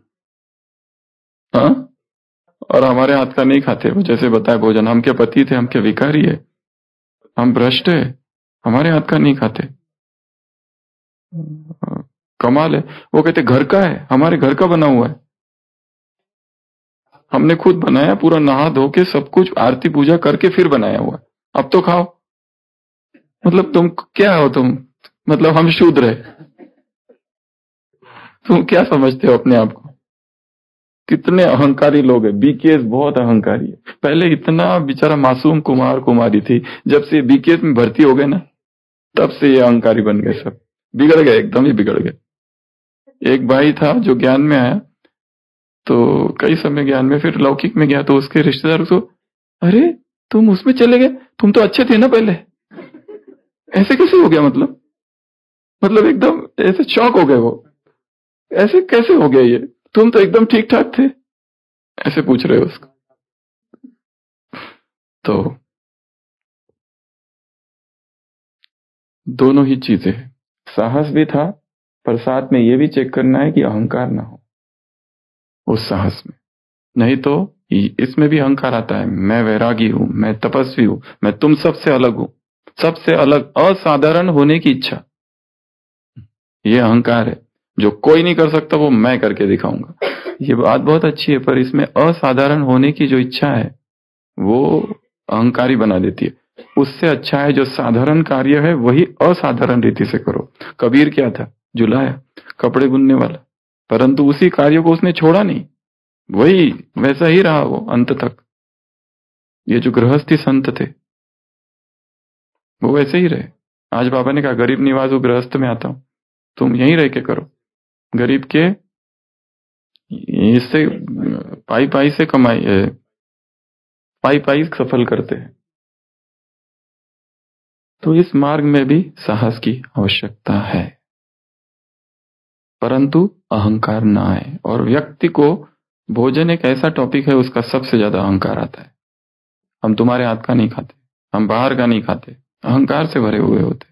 Speaker 1: हाँ, और हमारे हाथ का नहीं खाते। वो जैसे बताए भोजन, हम क्या पति थे, हम क्या भिखारी है, हम भ्रष्ट है, हमारे हाथ का नहीं खाते। कमाल है। वो कहते घर का है, हमारे घर का बना हुआ है, हमने खुद बनाया, पूरा नहा धो के सब कुछ आरती पूजा करके फिर बनाया हुआ। अब तो खाओ। मतलब तुम क्या हो तुम? मतलब हम शूद्र है? तुम क्या समझते हो अपने आप को? कितने अहंकारी लोग हैं। बीकेएस बहुत अहंकारी है। पहले इतना बेचारा मासूम कुमार कुमारी थी, जब से बीकेएस में भर्ती हो गए ना, तब से ये अहंकारी बन गए सब। बिगड़ गए, एकदम ही बिगड़ गए। एक भाई था जो ज्ञान में आया, तो कई समय ज्ञान में, फिर लौकिक में गया, तो उसके रिश्तेदार उसको, अरे तुम उसमें चले गए, तुम तो अच्छे थे ना पहले, ऐसे कैसे हो गया? मतलब एकदम ऐसे शॉक हो गए वो, ऐसे कैसे हो गया ये, तुम तो एकदम ठीक ठाक थे, ऐसे पूछ रहे हो उसको। तो दोनों ही चीजें, साहस भी था, पर साथ में ये भी चेक करना है कि अहंकार ना हो उस साहस में। नहीं तो इसमें भी अहंकार आता है, मैं वैरागी हूं, मैं तपस्वी हूं, मैं तुम सबसे अलग हूं, सबसे अलग, असाधारण होने की इच्छा, ये अहंकार है। जो कोई नहीं कर सकता वो मैं करके दिखाऊंगा। ये बात बहुत अच्छी है, पर इसमें असाधारण होने की जो इच्छा है वो अहंकारी बना देती है। उससे अच्छा है जो साधारण कार्य है वही असाधारण रीति से करो। कबीर क्या था? जुलाया, कपड़े बुनने वाला, परंतु उसी कार्य को उसने छोड़ा नहीं, वही वैसा ही रहा वो अंत तक। ये जो गृहस्थी संत थे वो वैसे ही रहे। आज बाबा ने कहा गरीब निवास वो गृहस्थ में आता हूं, तुम यहीं रह के करो। गरीब के इससे पाई पाई से कमाई, पाई पाई सफल करते हैं। तो इस मार्ग में भी साहस की आवश्यकता है, परंतु अहंकार ना आए। और व्यक्ति को, भोजन एक ऐसा टॉपिक है उसका सबसे ज्यादा अहंकार आता है। हम तुम्हारे हाथ का नहीं खाते, हम बाहर का नहीं खाते, अहंकार से भरे हुए होते।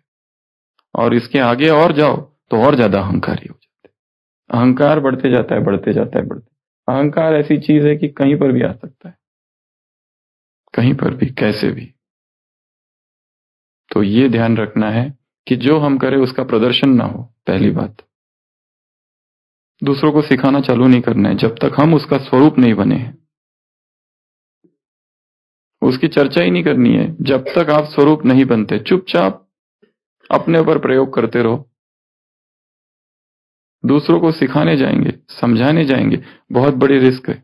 Speaker 1: और इसके आगे और जाओ तो और ज्यादा अहंकारी हो जाते। अहंकार बढ़ते जाता है, बढ़ते जाता है, बढ़ते। अहंकार ऐसी चीज है कि कहीं पर भी आ सकता है, कहीं पर भी, कैसे भी। तो ये ध्यान रखना है कि जो हम करें उसका प्रदर्शन ना हो, पहली बात। दूसरों को सिखाना चालू नहीं करना है जब तक हम उसका स्वरूप नहीं बने हैं। उसकी चर्चा ही नहीं करनी है जब तक आप स्वरूप नहीं बनते। चुपचाप अपने ऊपर प्रयोग करते रहो। दूसरों को सिखाने जाएंगे, समझाने जाएंगे, बहुत बड़ी रिस्क है,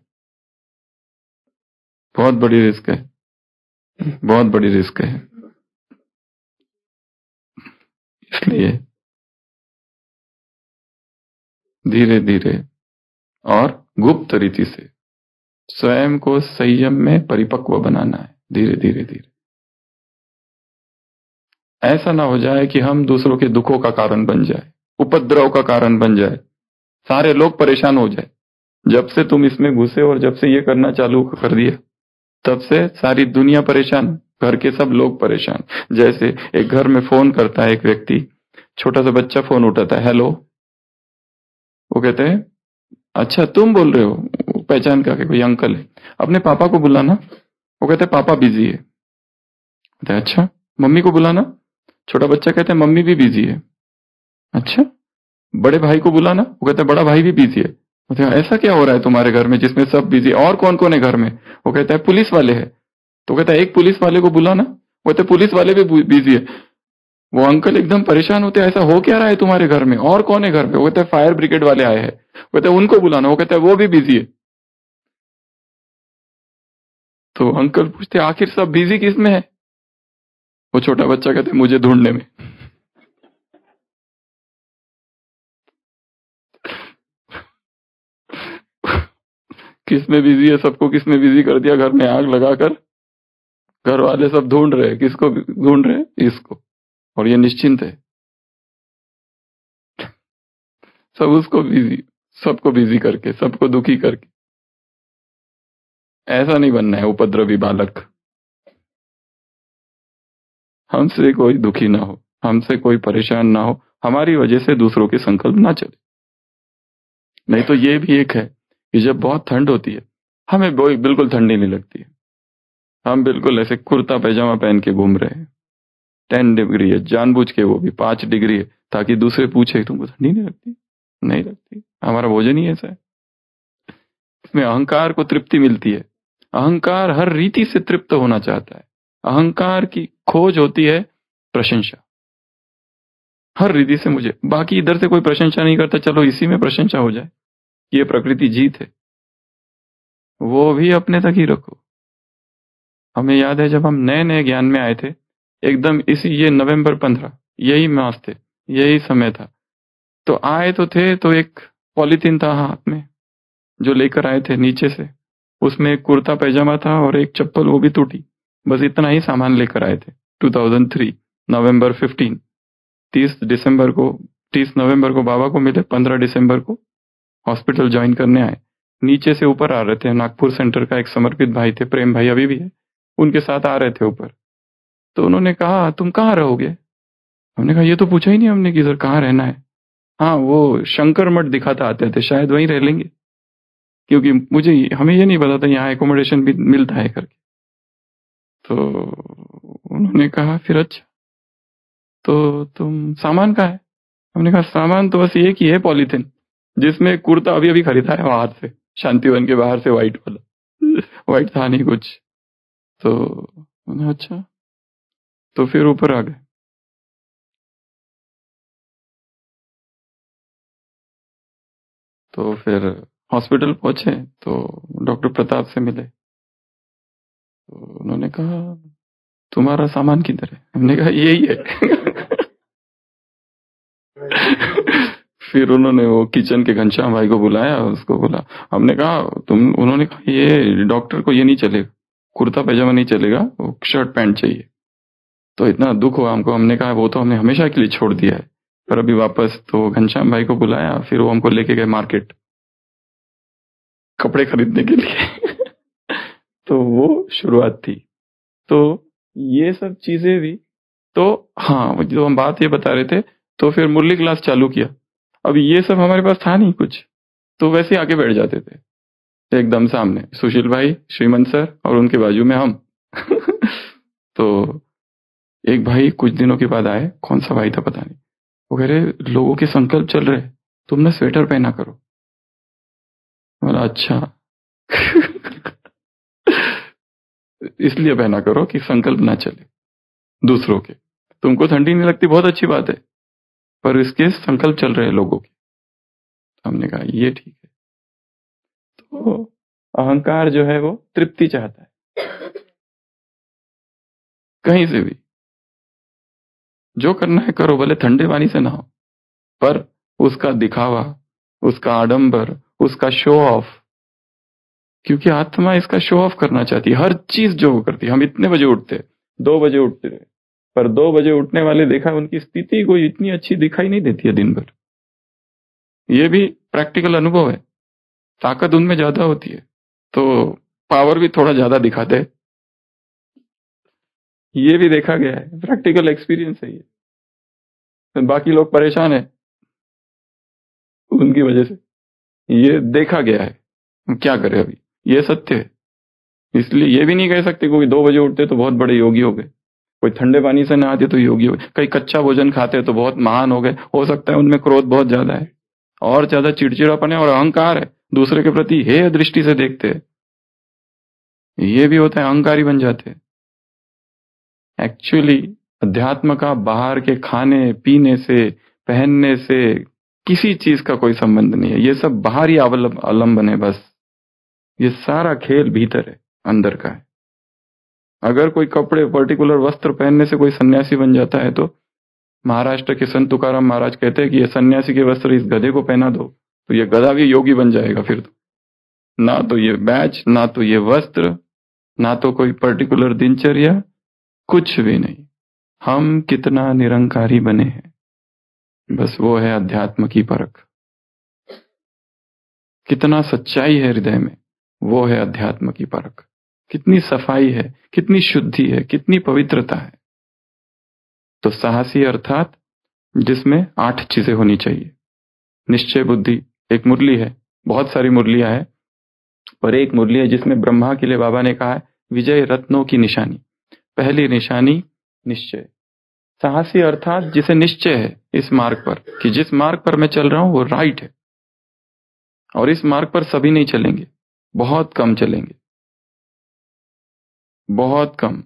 Speaker 1: बहुत बड़ी रिस्क है, बहुत बड़ी रिस्क है। इसलिए धीरे धीरे और गुप्त रीति से स्वयं को संयम में परिपक्व बनाना है, धीरे धीरे धीरे। ऐसा ना हो जाए कि हम दूसरों के दुखों का कारण बन जाए, उपद्रव का कारण बन जाए, सारे लोग परेशान हो जाए। जब से तुम इसमें घुसे और जब से ये करना चालू कर दिया, तब से सारी दुनिया परेशान, घर के सब लोग परेशान। जैसे एक घर में फोन करता है एक व्यक्ति, छोटा सा बच्चा फोन उठाता है, हेलो, वो कहते हैं अच्छा तुम बोल रहे हो, पहचान का कोई अंकल है, अपने पापा को बुलाना। वो कहते हैं पापा बिजी है। कहते हैं अच्छा, मम्मी को बुलाना। छोटा बच्चा कहते हैं मम्मी भी बिजी है। अच्छा, बड़े भाई को बुलाना। वो कहते हैं बड़ा भाई भी बिजी है। कहते हैं ऐसा क्या हो रहा है तुम्हारे घर में जिसमें सब बिजी, और कौन कौन है घर में? वो कहता है पुलिस वाले है। तो कहता है एक पुलिस वाले को बुलाना। वो कहते पुलिस वाले भी बिजी है। वो अंकल एकदम परेशान होते हैं, ऐसा हो क्या रहा है तुम्हारे घर में, और कौन है घर पे? वो कहते हैं फायर ब्रिगेड वाले आए हैं। वो कहते हैं उनको बुलाना। वो कहता है वो भी बिजी है। तो अंकल पूछते आखिर सब बिजी किस में है? वो छोटा बच्चा कहते मुझे ढूंढने में। किस में बिजी है? सबको किस में बिजी कर दिया, घर में आग लगाकर। घर वाले सब ढूंढ रहे हैं, किसको ढूंढ रहे हैं? इसको। और ये निश्चिंत है, सब उसको बिजी, सबको बिजी करके, सबको दुखी करके। ऐसा नहीं बनना है उपद्रवी बालक। हमसे कोई दुखी ना हो, हमसे कोई परेशान ना हो, हमारी वजह से दूसरों के संकल्प ना चले। नहीं तो ये भी एक है कि जब बहुत ठंड होती है हमें बिल्कुल ठंडी नहीं लगती है। हम बिल्कुल ऐसे कुर्ता पैजामा पहन के घूम रहे हैं। 10 डिग्री है, जानबूझ के, वो भी 5 डिग्री है, ताकि दूसरे पूछे तुमको ठंडी नहीं लगती? नहीं लगती। हमारा भोजन ही ऐसा है। इसमें अहंकार को तृप्ति मिलती है। अहंकार हर रीति से तृप्त होना चाहता है। अहंकार की खोज होती है प्रशंसा। हर रीति से मुझे, बाकी इधर से कोई प्रशंसा नहीं करता, चलो इसी में प्रशंसा हो जाए, ये प्रकृति जीत है, वो भी अपने तक ही रखो। हमें याद है जब हम नए नए ज्ञान में आए थे, एकदम इसी ये नवंबर 15 यही मास थे, यही समय था। तो आए तो थे, तो एक पॉलीथीन था हाथ में जो लेकर आए थे नीचे से, उसमें एक कुर्ता पैजामा था और एक चप्पल, वो भी टूटी। बस इतना ही सामान लेकर आए थे। 2003 नवंबर 15, 30 नवंबर को बाबा को मिले, 15 दिसंबर को हॉस्पिटल ज्वाइन करने आए। नीचे से ऊपर आ रहे थे, नागपुर सेंटर का एक समर्पित भाई थे, प्रेम भाई अभी भी है, उनके साथ आ रहे थे ऊपर। तो उन्होंने कहा तुम कहाँ रहोगे? हमने कहा ये तो पूछा ही नहीं हमने कि इधर कहाँ रहना है। हाँ, वो शंकर मठ दिखाता आते थे, शायद वहीं रह लेंगे, क्योंकि हमें ये नहीं पता था यहाँ एकोमोडेशन भी मिलता है करके। तो उन्होंने कहा फिर अच्छा, तो तुम सामान का है? हमने कहा सामान तो बस एक ही है, पॉलीथिन, जिसमें कुर्ता अभी अभी खरीदा है बाहर से, शांतिवन के बाहर से, व्हाइट वाला। व्हाइट था नहीं कुछ। तो अच्छा, तो फिर ऊपर आ गए। तो फिर हॉस्पिटल पहुंचे तो डॉक्टर प्रताप से मिले। तो उन्होंने कहा तुम्हारा सामान किधर है? हमने कहा यही है। फिर उन्होंने वो किचन के घनश्याम भाई को बुलाया, उसको बोला, हमने कहा उन्होंने कहा ये डॉक्टर को ये नहीं चलेगा, कुर्ता पैजामा नहीं चलेगा, वो शर्ट पैंट चाहिए। तो इतना दुख हुआ हमको, हमने कहा वो तो हमने हमेशा के लिए छोड़ दिया है, पर अभी वापस। तो घनश्याम भाई को बुलाया, फिर वो हमको लेके गए मार्केट कपड़े खरीदने के लिए। तो वो शुरुआत थी। तो ये सब चीजें भी, तो हाँ, जो हम बात ये बता रहे थे, तो फिर मुरली क्लास चालू किया। अब ये सब हमारे पास था नहीं कुछ, तो वैसे आके बैठ जाते थे एकदम सामने, सुशील भाई, श्रीमंत सर और उनके बाजू में हम। तो एक भाई कुछ दिनों के बाद आए, कौन सा भाई था पता नहीं, वो कह रहे लोगों के संकल्प चल रहे, तुम ना स्वेटर पहना करो। बोला अच्छा। इसलिए पहना करो कि संकल्प ना चले दूसरों के। तुमको ठंडी नहीं लगती, बहुत अच्छी बात है, पर इसके संकल्प चल रहे हैं लोगों के। हमने कहा ये ठीक है। तो अहंकार जो है वो तृप्ति चाहता है, कहीं से भी जो करना है करो, भले ठंडे पानी से ना हो, पर उसका दिखावा, उसका आडंबर, उसका शो ऑफ, क्योंकि आत्मा इसका शो ऑफ करना चाहती है। हर चीज जो वो करती है, हम इतने बजे उठते, 2 बजे उठते रहे, पर 2 बजे उठने वाले देखा उनकी स्थिति कोई इतनी अच्छी दिखाई नहीं देती है दिन भर। ये भी प्रैक्टिकल अनुभव है, ताकत उनमें ज्यादा होती है, तो पावर भी थोड़ा ज्यादा दिखाते हैं। ये भी देखा गया है, प्रैक्टिकल एक्सपीरियंस है ये। तो बाकी लोग परेशान है उनकी वजह से, ये देखा गया है। हम क्या करें अभी, ये सत्य है। इसलिए ये भी नहीं कह सकते कोई 2 बजे उठते तो बहुत बड़े योगी हो गए, कोई ठंडे पानी से नहाते तो योगी हो गए, कई कच्चा भोजन खाते तो बहुत महान हो गए। हो सकता है उनमें क्रोध बहुत ज्यादा है, और ज्यादा चिड़चिड़ापन है और अहंकार है, दूसरे के प्रति हे दृष्टि से देखते हैं। ये भी होता है, अहंकारी बन जाते हैं। एक्चुअली अध्यात्म का बाहर के खाने पीने से, पहनने से किसी चीज का कोई संबंध नहीं है। ये सब बाहरी अवलंबन है बस। ये सारा खेल भीतर है, अंदर का है। अगर कोई कपड़े, पर्टिकुलर वस्त्र पहनने से कोई सन्यासी बन जाता है, तो महाराष्ट्र के संत तुकाराम महाराज कहते हैं कि ये सन्यासी के वस्त्र इस गधे को पहना दो, तो ये गधा भी योगी बन जाएगा। फिर तो ना तो ये बैच, ना तो ये वस्त्र, ना तो कोई पर्टिकुलर दिनचर्या, कुछ भी नहीं। हम कितना निरंकारी बने हैं, बस वो है अध्यात्म की परख। कितना सच्चाई है हृदय में, वो है अध्यात्म की परख। कितनी सफाई है, कितनी शुद्धि है, कितनी पवित्रता है। तो साहसी अर्थात जिसमें 8 चीजें होनी चाहिए। निश्चय बुद्धि एक मुरली है, बहुत सारी मुरलियां हैं, पर एक मुरली है जिसमें ब्रह्मा के लिए बाबा ने कहा है विजय रत्नों की निशानी। पहली निशानी निश्चय, साहसी अर्थात जिसे निश्चय है इस मार्ग पर कि जिस मार्ग पर मैं चल रहा हूं वो राइट है, और इस मार्ग पर सभी नहीं चलेंगे, बहुत कम चलेंगे, बहुत कम।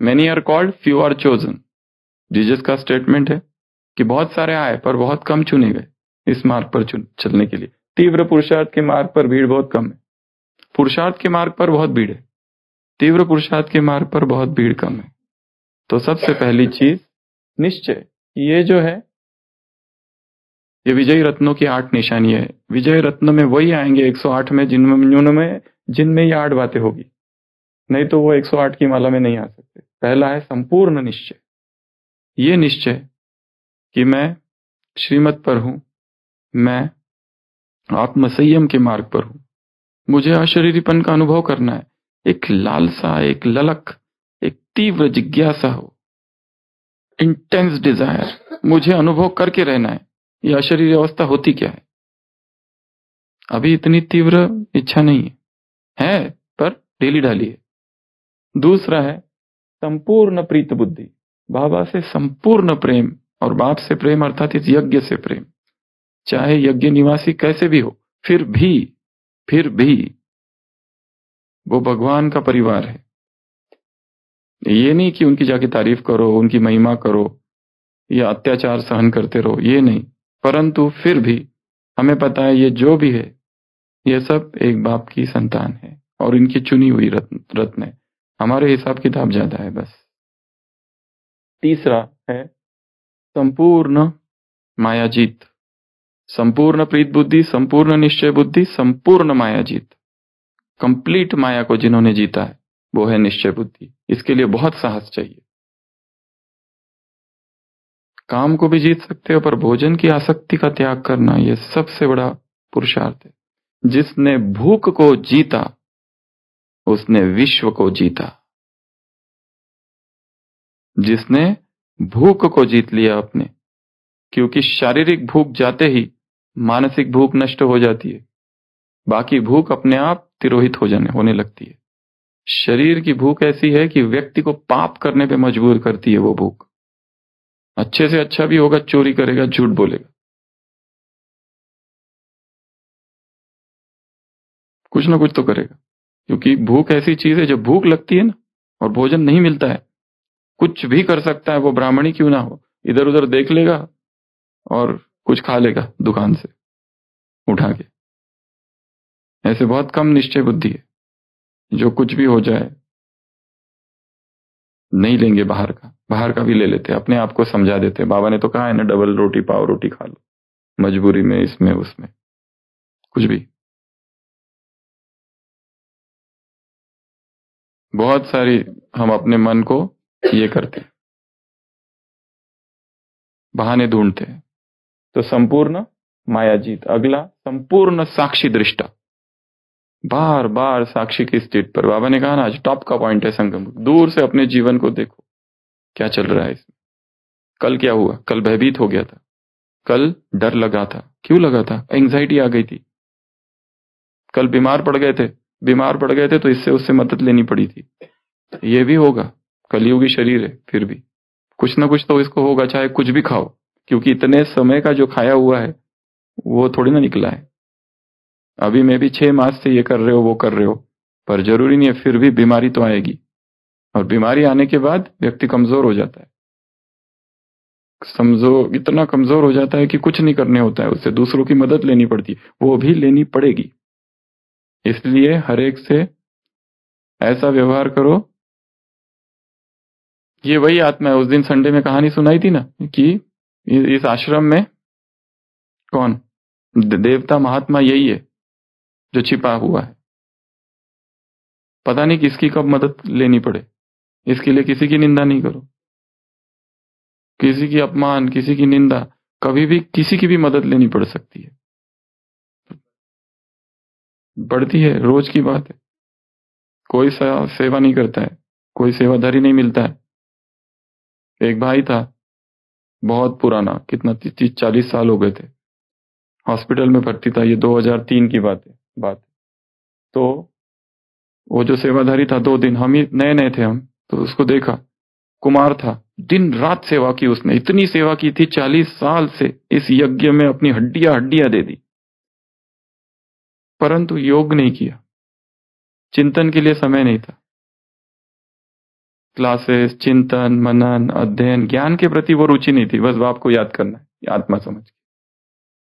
Speaker 1: Many are called, few are chosen. Jesus का स्टेटमेंट है कि बहुत सारे आए पर बहुत कम चुने गए इस मार्ग पर चलने के लिए। तीव्र पुरुषार्थ के मार्ग पर भीड़ बहुत कम है, पुरुषार्थ के मार्ग पर बहुत भीड़ है, तीव्र पुरुषार्थ के मार्ग पर बहुत भीड़ कम है। तो सबसे पहली चीज निश्चय, ये जो है ये विजय रत्नों की 8 निशानी है। विजय रत्न में वही आएंगे 108 में जिनमें ये 8 बातें होगी, नहीं तो वो 108 की माला में नहीं आ सकते। पहला है संपूर्ण निश्चय, ये निश्चय कि मैं श्रीमत पर हूं, मैं आत्म संयम के मार्ग पर हूं, मुझे अशरीरीपन का अनुभव करना है। एक लालसा, एक ललक, एक तीव्र जिज्ञासा हो, इंटेंस डिजायर, मुझे अनुभव करके रहना है ये अशरीरी अवस्था होती क्या है। अभी इतनी तीव्र इच्छा नहीं है पर ढीली ढाली है। दूसरा है संपूर्ण प्रीत बुद्धि, बाबा से संपूर्ण प्रेम, और बाप से प्रेम अर्थात इस यज्ञ से प्रेम। चाहे यज्ञ निवासी कैसे भी हो, फिर भी वो भगवान का परिवार है। ये नहीं कि उनकी जाके तारीफ करो, उनकी महिमा करो या अत्याचार सहन करते रहो, ये नहीं, परंतु फिर भी हमें पता है ये जो भी है ये सब एक बाप की संतान है और इनकी चुनी हुई रत्न है। हमारे हिसाब किताब ज्यादा है बस। तीसरा है संपूर्ण मायाजीत, संपूर्ण प्रीत बुद्धि, संपूर्ण निश्चय बुद्धि, संपूर्ण मायाजीत। कंप्लीट माया को जिन्होंने जीता है वो है निश्चय बुद्धि। इसके लिए बहुत साहस चाहिए। काम को भी जीत सकते हो पर भोजन की आसक्ति का त्याग करना यह सबसे बड़ा पुरुषार्थ है। जिसने भूख को जीता उसने विश्व को जीता। जिसने भूख को जीत लिया अपने, क्योंकि शारीरिक भूख जाते ही मानसिक भूख नष्ट हो जाती है, बाकी भूख अपने आप तिरोहित होने लगती है। शरीर की भूख ऐसी है कि व्यक्ति को पाप करने पे मजबूर करती है। वो भूख अच्छे से अच्छा भी होगा, चोरी करेगा, झूठ बोलेगा, कुछ ना कुछ तो करेगा, क्योंकि भूख ऐसी चीज है, जब भूख लगती है ना और भोजन नहीं मिलता है, कुछ भी कर सकता है, वो ब्राह्मणी क्यों ना हो, इधर उधर देख लेगा और कुछ खा लेगा दुकान से उठा के। ऐसे बहुत कम निश्चय बुद्धि है जो कुछ भी हो जाए नहीं लेंगे, बाहर का भी ले लेते, अपने आप को समझा देते। बाबा ने तो कहा है ना, डबल रोटी पाव रोटी खा लो, मजबूरी में, इसमें उसमें, कुछ भी। बहुत सारी हम अपने मन को ये करते हैं, बहाने ढूंढते हैं। तो संपूर्ण मायाजीत। अगला संपूर्ण साक्षी दृष्टा, बार बार साक्षी की स्टेट पर। बाबा ने कहा ना आज टॉप का पॉइंट है संगम। दूर से अपने जीवन को देखो, क्या चल रहा है इसमें। कल क्या हुआ, कल भयभीत हो गया था, कल डर लगा था, क्यों लगा था, एंग्जाइटी आ गई थी। कल बीमार पड़ गए थे तो इससे उससे मदद लेनी पड़ी थी। ये भी होगा, कलयुगी शरीर है, फिर भी कुछ ना कुछ तो इसको होगा, चाहे कुछ भी खाओ, क्योंकि इतने समय का जो खाया हुआ है वो थोड़ी ना निकला है। अभी मैं भी 6 मास से ये कर रहे हो वो कर रहे हो, पर जरूरी नहीं है, फिर भी बीमारी तो आएगी। और बीमारी आने के बाद व्यक्ति कमजोर हो जाता है, इतना कमजोर हो जाता है कि कुछ नहीं करने होता है, उससे दूसरों की मदद लेनी पड़ती है, वो भी लेनी पड़ेगी। इसलिए हर एक से ऐसा व्यवहार करो। ये वही आत्मा है, उस दिन संडे में कहानी सुनाई थी ना कि इस आश्रम में कौन देवता महात्मा यही है जो छिपा हुआ है। पता नहीं किसकी कब मदद लेनी पड़े, इसके लिए किसी की निंदा नहीं करो, किसी की अपमान, किसी की निंदा, कभी भी किसी की भी मदद लेनी पड़ सकती है, बढ़ती है, रोज की बात है। कोई सेवा नहीं करता है, कोई सेवाधारी नहीं मिलता है। एक भाई था बहुत पुराना, कितना 30-40 साल हो गए थे, हॉस्पिटल में भर्ती था, ये 2003 की बात। तो वो जो सेवाधारी था, 2 दिन, हम ही नए नए थे हम, तो उसको देखा, कुमार था, दिन रात सेवा की उसने, इतनी सेवा की थी, 40 साल से इस यज्ञ में अपनी हड्डियां हड्डियां दे दी, परंतु योग नहीं किया, चिंतन के लिए समय नहीं था। क्लासेस, चिंतन, मनन, अध्ययन, ज्ञान के प्रति वो रुचि नहीं थी, बस बाप को याद करना है आत्मा समझ के,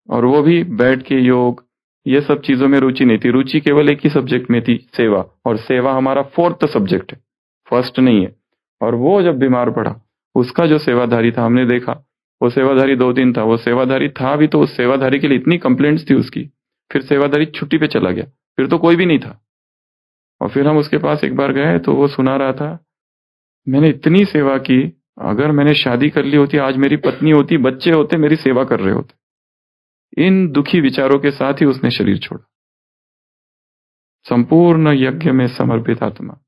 Speaker 1: और वो भी बैठ के योग, ये सब चीजों में रुचि नहीं थी। रुचि केवल एक ही सब्जेक्ट में थी, सेवा, और सेवा हमारा 4th सब्जेक्ट है, फर्स्ट नहीं है। और वो जब बीमार पड़ा, उसका जो सेवाधारी था, हमने देखा, वो सेवाधारी 2 दिन था, वो सेवाधारी था भी, तो उस सेवाधारी के लिए इतनी कंप्लेंट्स थी उसकी, फिर सेवाधारी छुट्टी पे चला गया, फिर तो कोई भी नहीं था। और फिर हम उसके पास एक बार गए तो वो सुना रहा था, मैंने इतनी सेवा की, अगर मैंने शादी कर ली होती, आज मेरी पत्नी होती, बच्चे होते, मेरी सेवा कर रहे होते। इन दुखी विचारों के साथ ही उसने शरीर छोड़ा। संपूर्ण यज्ञ में समर्पित आत्मा,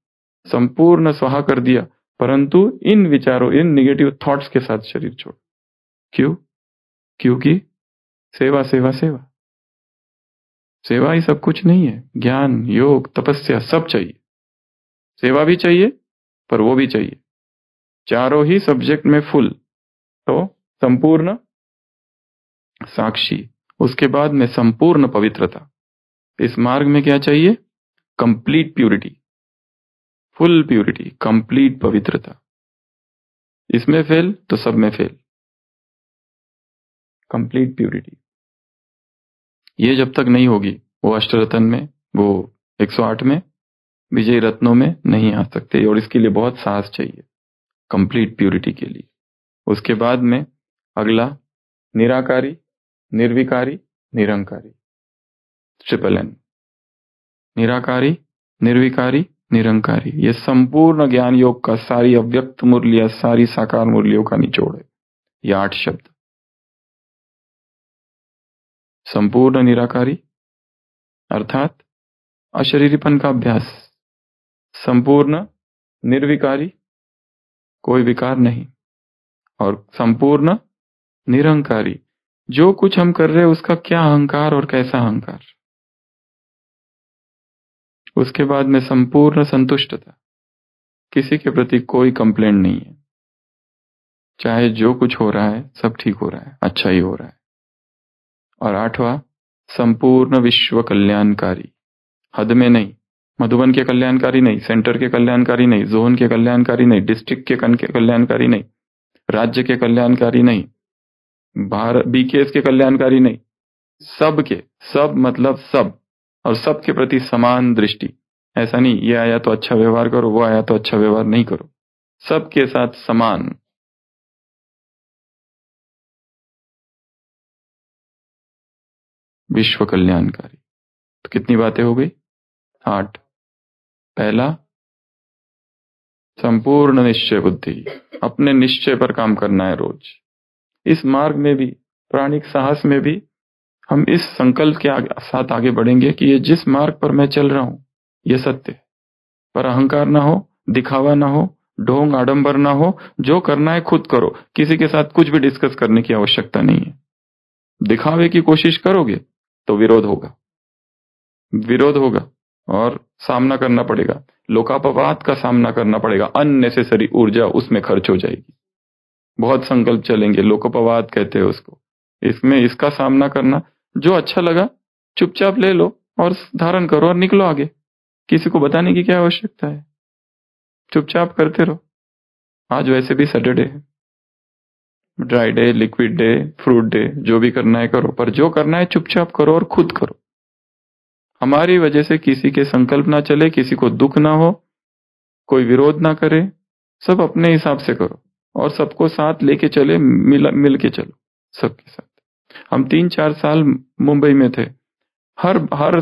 Speaker 1: संपूर्ण स्वाहा कर दिया, परंतु इन विचारों, इन निगेटिव थॉट्स के साथ शरीर छोड़ा। क्यों? क्योंकि सेवा सेवा सेवा, सेवा ही सब कुछ नहीं है, ज्ञान, योग, तपस्या सब चाहिए, सेवा भी चाहिए, पर वो भी चाहिए, चारों ही सब्जेक्ट में फुल। तो संपूर्ण साक्षी, उसके बाद में संपूर्ण पवित्रता। इस मार्ग में क्या चाहिए? Complete purity, full purity, complete पवित्रता। इसमें फेल तो सब में फेल, कंप्लीट प्यूरिटी। ये जब तक नहीं होगी, वो अष्टरत्न में, वो 108 में, विजय रत्नों में नहीं आ सकते, और इसके लिए बहुत साहस चाहिए कंप्लीट प्यूरिटी के लिए। उसके बाद में अगला, निराकारी, निर्विकारी, निरंकारी, ट्रिपल एन। निराकारी, निर्विकारी, निरंकारी, ये संपूर्ण ज्ञान योग का, सारी अव्यक्त मुरलियां, सारी साकार मुरलियों का निचोड़ है, ये 8 शब्द। संपूर्ण निराकारी अर्थात अशरीरीपन का अभ्यास, संपूर्ण निर्विकारी, कोई विकार नहीं, और संपूर्ण निरंकारी, जो कुछ हम कर रहे हैं उसका क्या अहंकार और कैसा अहंकार। उसके बाद में संपूर्ण संतुष्टता, किसी के प्रति कोई कंप्लेंट नहीं है, चाहे जो कुछ हो रहा है सब ठीक हो रहा है, अच्छा ही हो रहा है। और 8वां, संपूर्ण विश्व कल्याणकारी, हद में नहीं, मधुबन के कल्याणकारी नहीं, सेंटर के कल्याणकारी नहीं, जोन के कल्याणकारी नहीं, डिस्ट्रिक्ट के कल्याणकारी नहीं, राज्य के कल्याणकारी नहीं, भारत बीकेएस के कल्याणकारी नहीं, सबके, सब मतलब सब, और सबके प्रति समान दृष्टि। ऐसा नहीं, ये आया तो अच्छा व्यवहार करो, वो आया तो अच्छा व्यवहार नहीं करो, सबके साथ समान। विश्व कल्याणकारी। तो कितनी बातें हो गई? 8। पहला, संपूर्ण निश्चय बुद्धि, अपने निश्चय पर काम करना है रोज। इस मार्ग में भी, प्राणिक साहस में भी, हम इस संकल्प के साथ आगे बढ़ेंगे कि ये जिस मार्ग पर मैं चल रहा हूं, ये सत्य है, पर अहंकार ना हो, दिखावा ना हो, ढोंग आडंबर ना हो, जो करना है खुद करो, किसी के साथ कुछ भी डिस्कस करने की आवश्यकता नहीं है। दिखावे की कोशिश करोगे तो विरोध होगा, विरोध होगा, और सामना करना पड़ेगा, लोकापवाद का सामना करना पड़ेगा, अननेसेसरी ऊर्जा उसमें खर्च हो जाएगी। बहुत संकल्प चलेंगे, लोकोपवाद कहते हैं उसको, इसमें इसका सामना करना, जो अच्छा लगा चुपचाप ले लो और धारण करो और निकलो आगे, किसी को बताने की क्या आवश्यकता है, चुपचाप करते रहो। आज वैसे भी सैटरडे है, dry day, liquid day, fruit day, जो भी करना है करो, पर जो करना है चुपचाप करो और खुद करो। हमारी वजह से किसी के संकल्प ना चले, किसी को दुख ना हो, कोई विरोध ना करे, सब अपने हिसाब से करो, और सबको साथ लेके चले, मिल के चलो सबके साथ। हम 3-4 साल मुंबई में थे, हर हर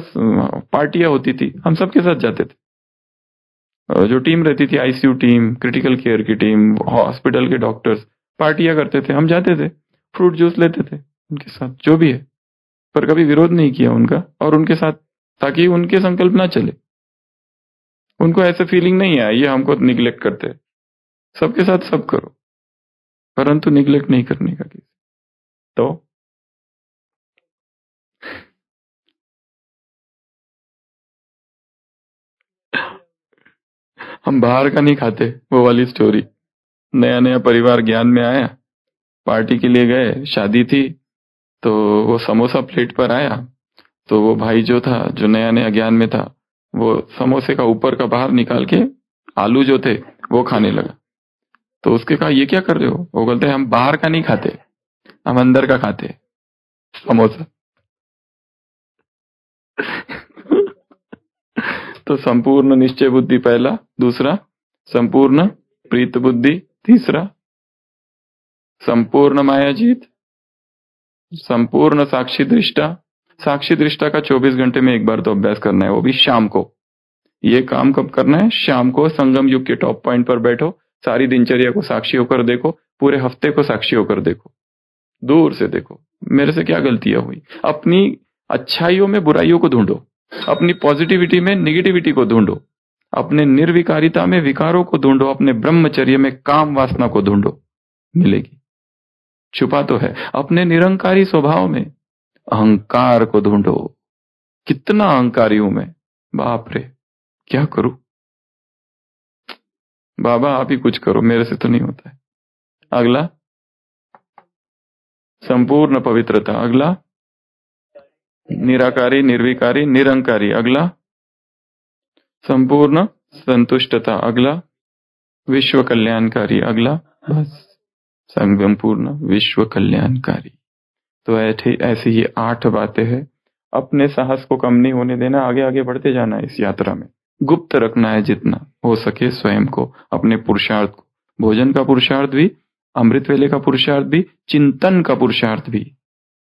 Speaker 1: पार्टियां होती थी, हम सबके साथ जाते थे। जो टीम रहती थी, आईसीयू टीम, क्रिटिकल केयर की टीम, हॉस्पिटल के डॉक्टर्स, पार्टियां करते थे, हम जाते थे, फ्रूट जूस लेते थे उनके साथ, जो भी है, पर कभी विरोध नहीं किया उनका और उनके साथ, ताकि उनके संकल्प ना चले, उनको ऐसे फीलिंग नहीं आए ये हमको निग्लेक्ट करते हैं। सबके साथ सब करो, परंतु निग्लेक्ट नहीं करने का किसी। तो हम बाहर का नहीं खाते, वो वाली स्टोरी। नया नया परिवार ज्ञान में आया, पार्टी के लिए गए, शादी थी, तो वो समोसा प्लेट पर आया, तो वो भाई जो था, जो नया नया ज्ञान में था, वो समोसे का ऊपर का बाहर निकाल के आलू जो थे वो खाने लगा। तो उसके कहा ये क्या कर रहे हो? वो बोलते हैं हम बाहर का नहीं खाते, हम अंदर का खाते समोसा। तो संपूर्ण निश्चय बुद्धि पहला, दूसरा संपूर्ण प्रीत बुद्धि, तीसरा संपूर्ण मायाजीत, संपूर्ण साक्षी दृष्टा। साक्षी दृष्टा का 24 घंटे में एक बार तो अभ्यास करना है, वो भी शाम को। ये काम कब करना है? शाम को संगम युग के टॉप पॉइंट पर बैठो, सारी दिनचर्या को साक्षी होकर देखो, पूरे हफ्ते को साक्षी होकर देखो, दूर से देखो मेरे से क्या गलतियां हुई। अपनी अच्छाइयों में बुराइयों को ढूंढो, अपनी पॉजिटिविटी में निगेटिविटी को ढूंढो, अपने निर्विकारिता में विकारों को ढूंढो, अपने ब्रह्मचर्य में काम वासना को ढूंढो, मिलेगी। छुपा तो है। अपने निरंकारी स्वभाव में अहंकार को ढूंढो। कितना अहंकारी हूं मैं, बाप रे, क्या करूं? बाबा आप ही कुछ करो, मेरे से तो नहीं होता है। अगला संपूर्ण पवित्रता, अगला निराकारी निर्विकारी निरंकारी, अगला संपूर्ण संतुष्टता, अगला विश्व कल्याणकारी, अगला बस संपूर्ण विश्व कल्याणकारी। तो ऐसी ही 8 बातें हैं। अपने साहस को कम नहीं होने देना, आगे आगे बढ़ते जाना है इस यात्रा में। गुप्त रखना है जितना हो सके स्वयं को, अपने पुरुषार्थ को, भोजन का पुरुषार्थ भी, अमृत वेले का पुरुषार्थ भी, चिंतन का पुरुषार्थ भी।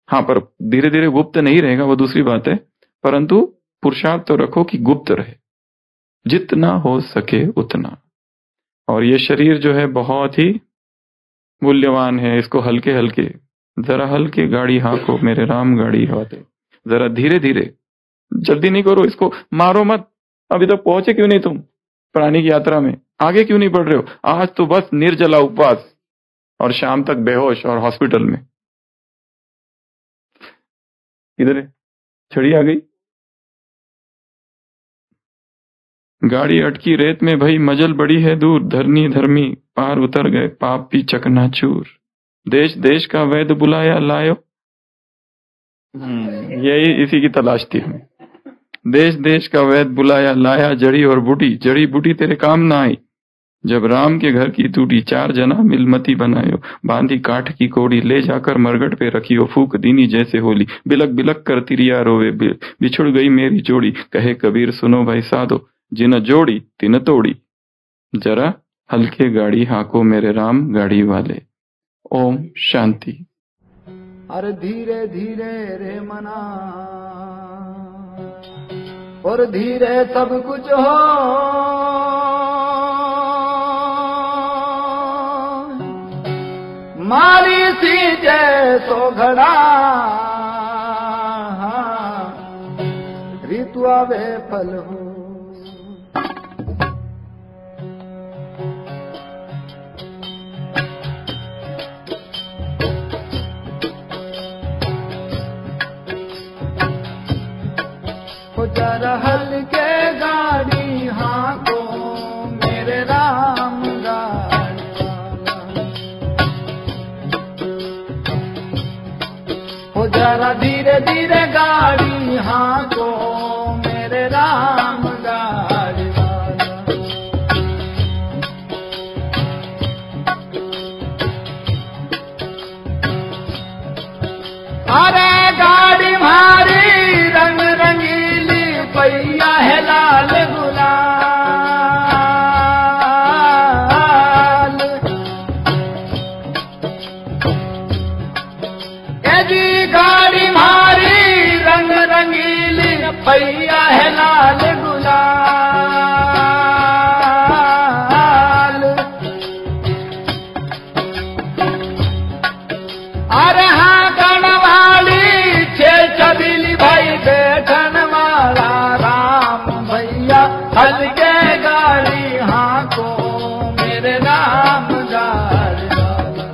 Speaker 1: हाँ, पर धीरे धीरे गुप्त नहीं रहेगा, वो दूसरी बात है, परंतु पुरुषार्थ तो रखो कि गुप्त रहे, जितना हो सके उतना। और ये शरीर जो है बहुत ही मूल्यवान है, इसको हल्के हल्के, जरा हल्के गाड़ी हाँको मेरे राम गाड़ी हाथे, जरा धीरे धीरे, जल्दी नहीं करो, इसको मारो मत। अभी तक पहुंचे क्यों नहीं तुम प्राणी की यात्रा में? आगे क्यों नहीं बढ़ रहे हो? आज तो बस निर्जला उपवास और शाम तक बेहोश और हॉस्पिटल में। इधर है, छड़ी आ गई, गाड़ी अटकी रेत में, भाई मजल बड़ी है दूर, धरनी धर्मी पार उतर गए, पाप भी चकनाचूर। देश देश का वैद बुलाया लायो। यही इसी की तलाश थी हमें। देश देश का वैद बुलाया लाया, जड़ी और बूटी, जड़ी बूटी तेरे काम ना आई। जब राम के घर की टूटी, 4 जना मिलमती बनायो, बांधी काठ की कोड़ी, ले जाकर मरगट पे रखियो, फूक दीनी जैसे होली, बिलक बिलक कर तिरिया रोवे, बिछुड़ गई मेरी जोड़ी, कहे कबीर सुनो भाई साधो, जिन जोड़ी तिन तोड़ी, जरा हल्के गाड़ी हाँको मेरे राम गाड़ी वाले। ओम शांति।
Speaker 2: अरे धीरे धीरे रे मना, और धीरे सब कुछ हो, माली सी जैसो घड़ा, ऋतु आवे फल हो। जरा हल्के गाड़ी हाँको मेरे राम गाड़ी वाला, हो जरा धीरे धीरे गाड़ी हाँको मेरे राम गाड़ी वाला। अरे गाड़ी मारी रंग रंगीली, भैया है लाल गुलाल, यदि गाड़ी मारी रंग रंगीली, भैया है लाल गुलाल। अरे हाँ गणवाली छे छबीली, भाई बैठन वाला राम भैया, हल्के गाड़ी हाँको मेरे राम गाड़ी वाला,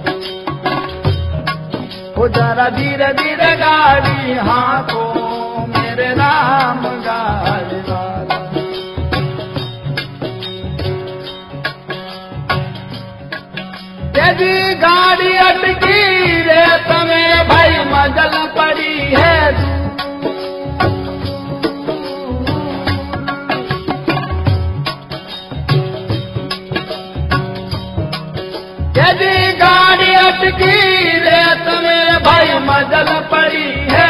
Speaker 2: हो जरा धीरे धीरे गाड़ी हाँको मेरे राम गाड़ी वाला। यदि गाड़ी अटकी रे तुम्हें भाई मजल पड़ी है यदि गाड़ी अटकी रे तुम्हें भाई मजल पड़ी है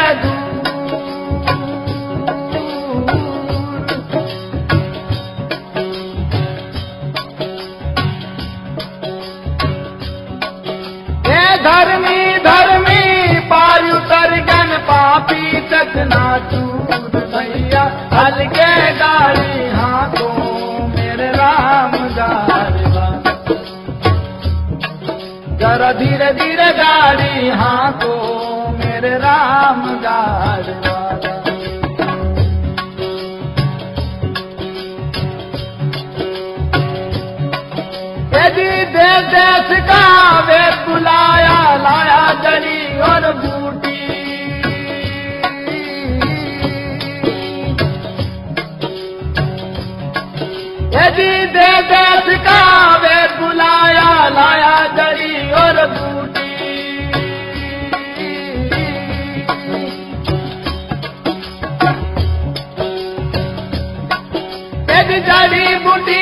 Speaker 2: धर्मी धर्मी पार उतर गन पापी तक ना चूर भैया हल्के गाड़ी हाथों मेरे राम गारवा जरा धीरे धीरे गाड़ी हाथों मेरे राम गारवा यदि देश देश का वे बुलाया लाया जड़ी और बूटी यदि देश देश का वे बुलाया लाया जड़ी और बूटी यदि जड़ी बूटी